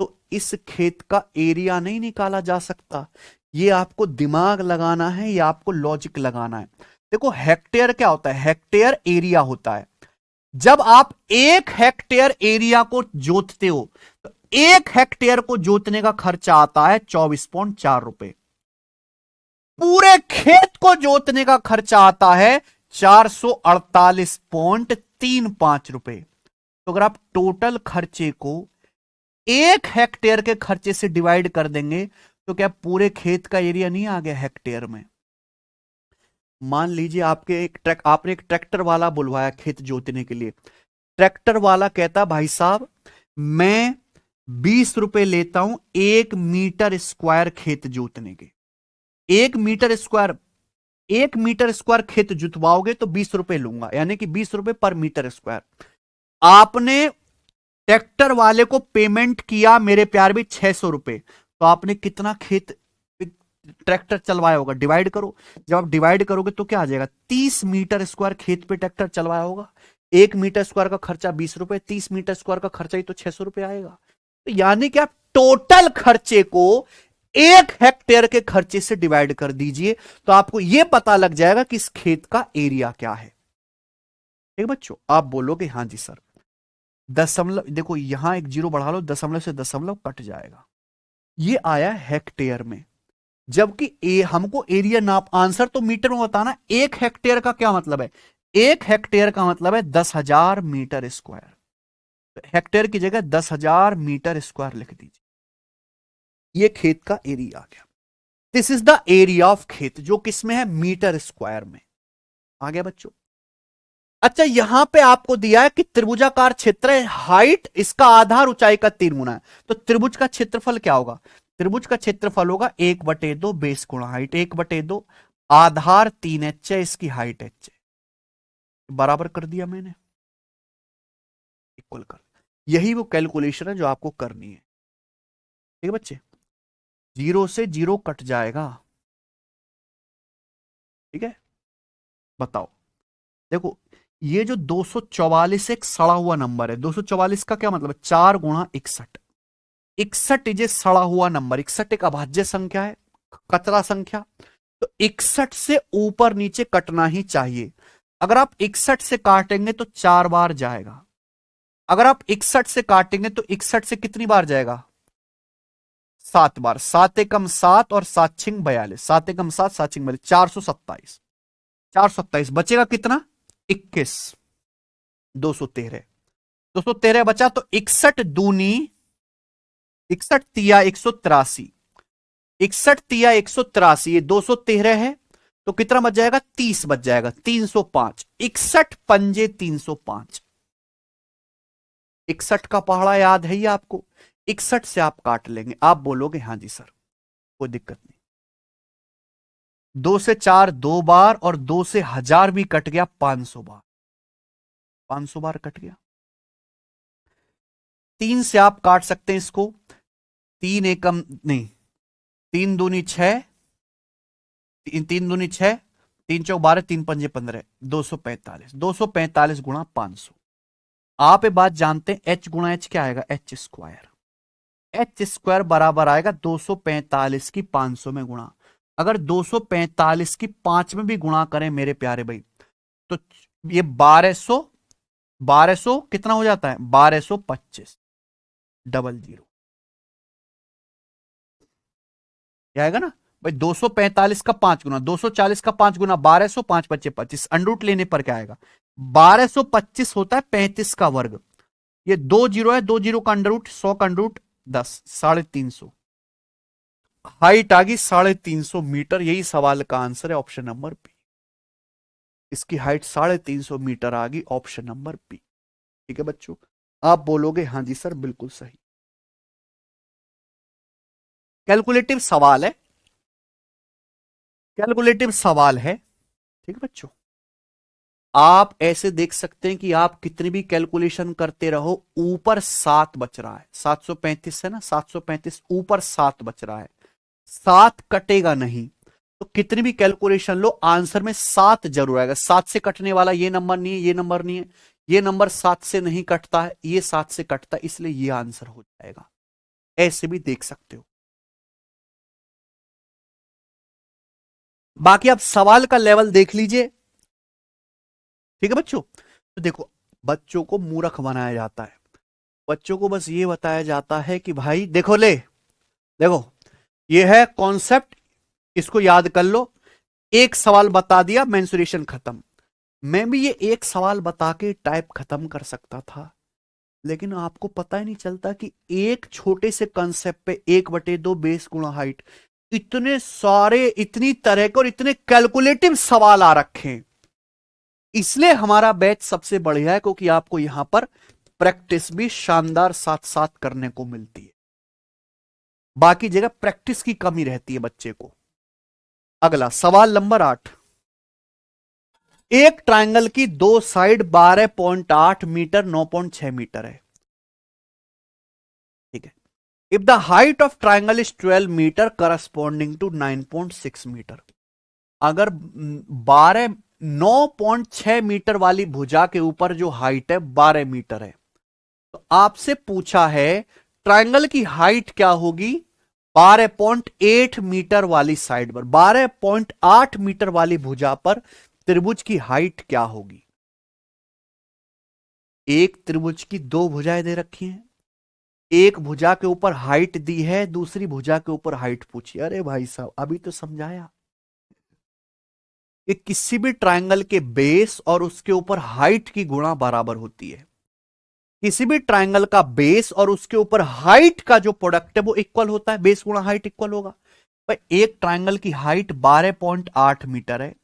तो इस खेत का एरिया नहीं निकाला जा सकता। ये आपको दिमाग लगाना है, या आपको लॉजिक लगाना है। देखो हेक्टेयर क्या होता है, हेक्टेयर एरिया होता है। जब आप एक हेक्टेयर एरिया को जोतते हो तो एक हेक्टेयर को जोतने का खर्चा आता है 24.4 रुपए। पूरे खेत को जोतने का खर्चा आता है 448.35 रुपए। तो अगर आप टोटल खर्चे को एक हेक्टेयर के खर्चे से डिवाइड कर देंगे तो क्या पूरे खेत का एरिया नहीं आ गया हेक्टेयर में। मान लीजिए आपने एक ट्रैक्टर वाला बुलवाया खेत जोतने के लिए। ट्रैक्टर वाला कहता भाई साहब मैं 20 रुपए लेता हूं 1 मीटर स्क्वायर खेत जोतने के। 1 मीटर स्क्वायर खेत जुतवाओगे तो 20 रुपए लूंगा, यानी कि 20 रुपए पर मीटर स्क्वायर। आपने ट्रैक्टर वाले को पेमेंट किया मेरे प्यार भी 600 रुपए, तो आपने कितना खेत ट्रैक्टर चलवाया होगा, डिवाइड करो। जब आप डिवाइड करोगे तो क्या आ जाएगा, 30 मीटर स्क्वायर खेत पे ट्रैक्टर चलवाया होगा। 1 मीटर स्क्वायर का खर्चा 20 रुपए, 30 मीटर स्क्वायर का खर्चा ही तो 600 रुपए आएगा। तो यानी कि आप टोटल खर्चे को एक हेक्टेयर के खर्चे से डिवाइड कर दीजिए तो आपको यह पता लग जाएगा कि इस खेत का एरिया क्या है। ठीक बच्चों, आप बोलोगे हाँ जी सर। दशमलव, देखो यहां एक जीरो बढ़ा लो, दशमलव से दशमलव कट जाएगा। ये आया हेक्टेयर में, जबकि हमको एरिया नाप, आंसर तो मीटर में बताना। एक हेक्टेयर का क्या मतलब है, एक हेक्टेयर का मतलब है 10,000 मीटर स्क्वायर। तो हेक्टेयर की जगह 10,000 मीटर स्क्वायर लिख दीजिए। ये खेत का एरिया आ गया। This is the area of खेत, जो किसमें है, मीटर स्क्वायर में आ गया बच्चों। अच्छा, यहां पे आपको दिया है कि त्रिभुजाकार क्षेत्र है, हाइट इसका आधार ऊंचाई का 3 गुना है। तो त्रिभुज का क्षेत्रफल क्या होगा, त्रिभुज का क्षेत्रफल होगा 1/2 बेस गुणा हाइट। 1/2 आधार 3h है, इसकी हाइट h है। बराबर कर दिया मैंने, इक्वल कर। यही वो कैलकुलेशन है जो आपको करनी है। ठीक है बच्चे, 0 से 0 कट जाएगा। ठीक है, बताओ। देखो ये जो 244 एक सड़ा हुआ नंबर है, 244 का क्या मतलब है, 4 गुणा 61। 61 इज ए सड़ा हुआ नंबर। 61 एक अभाज्य संख्या है, कचरा संख्या। तो 61 से ऊपर नीचे कटना ही चाहिए। अगर आप 61 से काटेंगे तो 4 बार जाएगा। अगर आप 61 से काटेंगे तो 61 से कितनी बार जाएगा, 7 बार। 7 एकम 7 और 7 छिंग 42, 7 एकम 7, 7 छिंग 42, 427। 427 बचेगा कितना, 21। 213, 213 बचा। तो 61 दूनी 61 तिया 183, 61 तिया 183, ये 213 है। तो कितना बच जाएगा, 30 बच जाएगा, 305। 61 पंजे 305। 61 का पहाड़ा याद है ही आपको, 61 से आप काट लेंगे। आप बोलोगे हाँ जी सर, कोई दिक्कत नहीं। 2 से 4 2 बार, और 2 से 1000 भी कट गया, 500 बार। 500 बार कट गया। 3 से आप काट सकते हैं इसको, 3 एकम नहीं, 3 दूनी 6, 3 दूनी 6, 3 चौक 12, 3 पंजे 15, 245। 245 गुणा 500। आप ये बात जानते हैं, एच गुणा एच क्या आएगा, एच स्क्वायर। एच स्क्वायर बराबर आएगा 245 की 500 में गुणा। अगर 245 की 5 में भी गुणा करें मेरे प्यारे भाई, तो ये 1200 कितना हो जाता है, 1225 डबल जीरो आएगा ना भाई। 245 का 5 गुना, 240 का 5 गुना, 1200, 5 बच्चे 25, अंडरूट लेने पर क्या आएगा, 1225 होता है 35 का वर्ग। ये 2 जीरो है, 2 जीरो का अंडरूट, 100 का अंडरूट 10, 350। हाइट आ गई 350 मीटर। यही सवाल का आंसर है, ऑप्शन नंबर बी। इसकी हाइट 350 मीटर आ गई, ऑप्शन नंबर बी। ठीक है बच्चों, आप बोलोगे हाँ जी सर बिल्कुल सही। कैलकुलेटिव सवाल है, कैलकुलेटिव सवाल है। ठीक है बच्चों, आप ऐसे देख सकते हैं कि आप कितनी भी कैलकुलेशन करते रहो, ऊपर 7 बच रहा है, 735 है ना, 735 ऊपर 7 बच रहा है, 7 कटेगा नहीं। तो कितनी भी कैलकुलेशन लो, आंसर में 7 जरूर आएगा। 7 से कटने वाला ये नंबर नहीं है, ये नंबर नहीं है, ये नंबर 7 से नहीं कटता है, ये 7 से कटता है, इसलिए ये आंसर हो जाएगा। ऐसे भी देख सकते हो। बाकी आप सवाल का लेवल देख लीजिए। ठीक है बच्चों, तो देखो, बच्चों को मूर्ख बनाया जाता है, बच्चों को बस ये बताया जाता है कि भाई देखो, देखो ये है कॉन्सेप्ट, इसको याद कर लो। एक सवाल बता दिया, मेंसुरेशन खत्म। मैं भी ये एक सवाल बता के टाइप खत्म कर सकता था, लेकिन आपको पता ही नहीं चलता कि एक छोटे से कंसेप्ट पे 1/2 बेस गुणा हाइट, इतने सारे, इतनी तरह के और इतने कैलकुलेटिव सवाल आ रखे हैं। इसलिए हमारा बैच सबसे बढ़िया है, क्योंकि आपको यहां पर प्रैक्टिस भी शानदार साथ साथ करने को मिलती है। बाकी जगह प्रैक्टिस की कमी रहती है बच्चे को। अगला सवाल नंबर 8। एक ट्रायंगल की दो साइड 12.8 मीटर 9.6 मीटर है। ठीक है, if the height of triangle is 12 metre corresponding to 9.6 metre. अगर 9.6 मीटर वाली भुजा के ऊपर जो हाइट है 12 मीटर है, तो आपसे पूछा है ट्रायंगल की हाइट क्या होगी 12.8 मीटर वाली साइड पर, 12.8 मीटर वाली भुजा पर त्रिभुज की हाइट क्या होगी। एक त्रिभुज की दो भुजाएं दे रखी हैं, एक भुजा के ऊपर हाइट दी है, दूसरी भुजा के ऊपर हाइट पूछी। अरे भाई साहब, अभी तो समझाया कि किसी भी ट्रायंगल के बेस और उसके ऊपर हाइट की गुणा बराबर होती है। किसी भी ट्रायंगल का बेस और उसके ऊपर हाइट का जो प्रोडक्ट है वो इक्वल होता है, बेस गुणा हाइट इक्वल होगा। भाई एक ट्रायंगल की हाइट 12.8 मीटर है,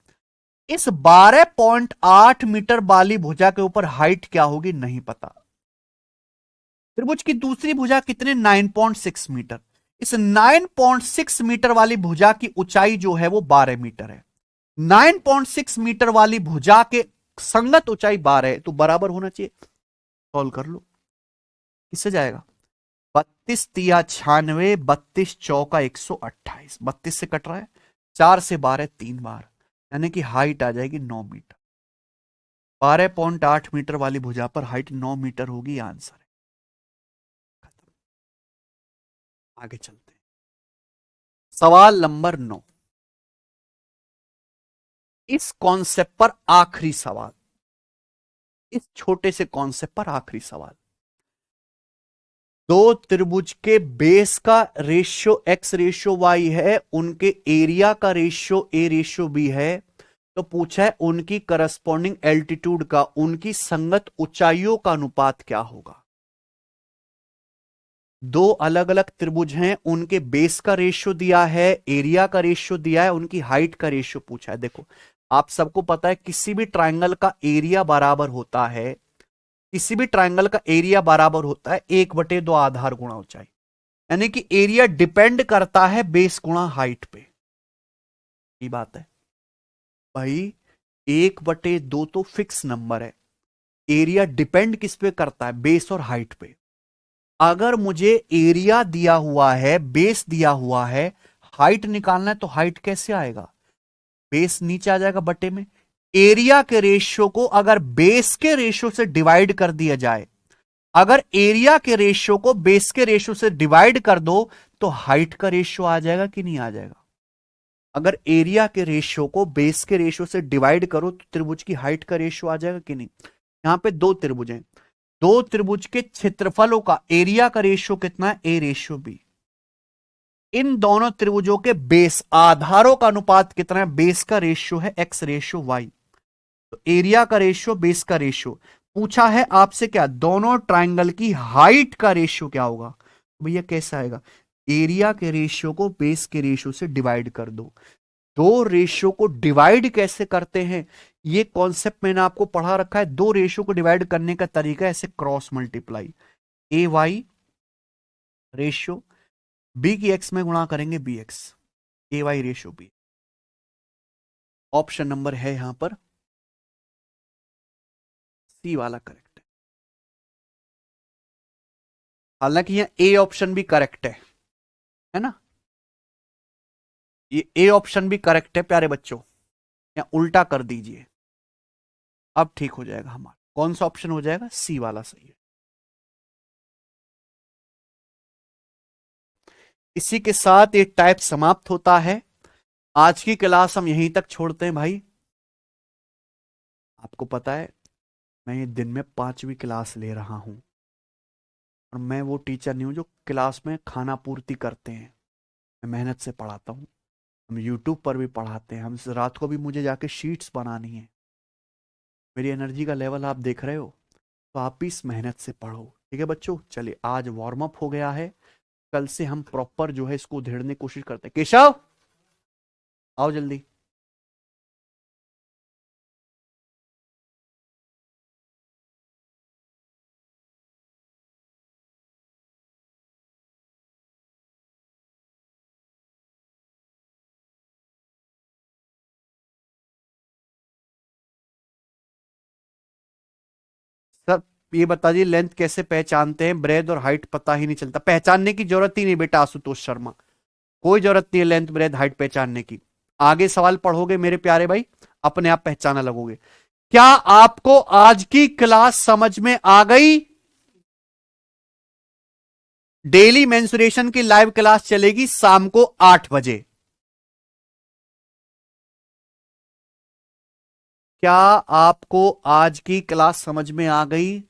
इस 12.8 मीटर वाली भुजा के ऊपर हाइट क्या होगी नहीं पता। त्रिभुज की दूसरी भुजा कितने 9.6 मीटर, इस 9.6 मीटर वाली भुजा की ऊंचाई जो है वो 12 मीटर है। 9.6 मीटर वाली भुजा के संगत ऊंचाई 12 है, तो बराबर होना चाहिए। सॉल्व कर लो, किससे जाएगा, 32 तिया 96, 32 चौका 128, 32 से कट रहा है, 4 से 12 3 बार, यानी कि हाइट आ जाएगी 9 मीटर। 12.8 मीटर वाली भुजा पर हाइट 9 मीटर होगी, आंसर है। खत्म। आगे चलते हैं, सवाल नंबर 9। इस कॉन्सेप्ट पर आखिरी सवाल, इस छोटे से कॉन्सेप्ट पर आखिरी सवाल। दो त्रिभुज के बेस का रेशियो x रेशियो y है, उनके एरिया का रेशियो a रेशियो b है, तो पूछा है उनकी करस्पॉन्डिंग एल्टीट्यूड का, उनकी संगत ऊंचाइयों का अनुपात क्या होगा। दो अलग अलग त्रिभुज हैं, उनके बेस का रेशियो दिया है, एरिया का रेशियो दिया है, उनकी हाइट का रेशियो पूछा है। देखो, आप सबको पता है किसी भी ट्रायंगल का एरिया बराबर होता है, किसी भी ट्रायंगल का एरिया बराबर होता है 1/2 आधार गुणा ऊंचाई, यानी कि एरिया डिपेंड करता है बेस गुणा हाइट पे। ये बात है भाई, 1/2 तो फिक्स नंबर है, एरिया डिपेंड किस पे करता है, बेस और हाइट पे। अगर मुझे एरिया दिया हुआ है, बेस दिया हुआ है, हाइट निकालना है, तो हाइट कैसे आएगा, बेस नीचे आ जाएगा बटे में। एरिया के रेशियो को अगर बेस के रेशियो से डिवाइड कर दिया जाए, अगर एरिया के रेशियो को बेस के रेशियो से डिवाइड कर दो, तो हाइट का रेशियो आ जाएगा कि नहीं आ जाएगा। अगर एरिया के रेशियो को बेस के रेशियो से डिवाइड करो तो त्रिभुज की हाइट का रेशियो आ जाएगा कि नहीं। यहां पे दो त्रिभुज हैं, दो त्रिभुज के क्षेत्रफलों का एरिया का रेशियो कितना है, ए रेशियो बी। इन दोनों त्रिभुजों के बेस आधारों का अनुपात कितना है, बेस का रेशियो है x रेशियो y। तो एरिया का रेशियो, बेस का रेशियो। पूछा है आपसे क्या, दोनों ट्रायंगल की हाइट का रेशियो क्या होगा। तो भैया कैसे आएगा, एरिया के रेशियो को बेस के रेशियो से डिवाइड कर दो। दो रेशियो को डिवाइड कैसे करते हैं, ये कॉन्सेप्ट मैंने आपको पढ़ा रखा है। दो रेशियो को डिवाइड करने का तरीका ऐसे cross multiply, A Y ratio, B की एक्स में गुणा करेंगे B X, A Y ratio B. Option number है यहां पर सी वाला करेक्ट है। हालांकि यहां ए ऑप्शन भी करेक्ट है ना, ये ए ऑप्शन भी करेक्ट है प्यारे बच्चों, या उल्टा कर दीजिए, अब ठीक हो जाएगा हमारा। कौन सा ऑप्शन हो जाएगा, सी वाला सही है। इसी के साथ ये टाइप समाप्त होता है। आज की क्लास हम यहीं तक छोड़ते हैं भाई। आपको पता है मैं ये दिन में 5वीं क्लास ले रहा हूं, और मैं वो टीचर नहीं हूं जो क्लास में खाना पूर्ति करते हैं। मैं मेहनत से पढ़ाता हूं, हम यूट्यूब पर भी पढ़ाते हैं, हम रात को भी मुझे जाके शीट्स बनानी है। मेरी एनर्जी का लेवल आप देख रहे हो, तो आप भी इस मेहनत से पढ़ो। ठीक है बच्चों, चलिए आज वार्म अप हो गया है, कल से हम प्रॉपर जो है इसको उधेड़ने की कोशिश करते हैं। केशव आओ जल्दी। सर ये बता दिए लेंथ कैसे पहचानते हैं, ब्रेथ और हाइट पता ही नहीं चलता। पहचानने की जरूरत ही नहीं बेटा आशुतोष शर्मा, कोई जरूरत नहीं है लेंथ ब्रेथ हाइट पहचानने की। आगे सवाल पढ़ोगे मेरे प्यारे भाई, अपने आप पहचाना लगोगे। क्या आपको आज की क्लास समझ में आ गई? डेली मेंसुरेशन की लाइव क्लास चलेगी शाम को 8 बजे। क्या आपको आज की क्लास समझ में आ गई?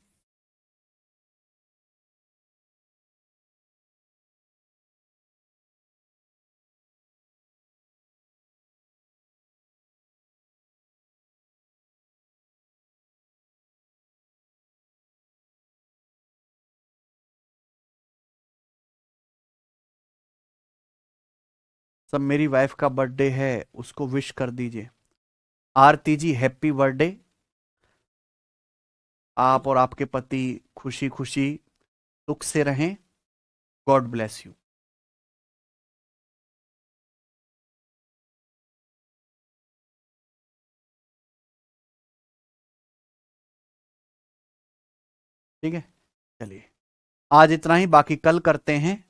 सब मेरी वाइफ का बर्थडे है, उसको विश कर दीजिए। आरती जी हैप्पी बर्थडे। आप और आपके पति खुशी खुशी सुख से रहें। God bless you. ठीक है, चलिए आज इतना ही, बाकी कल करते हैं।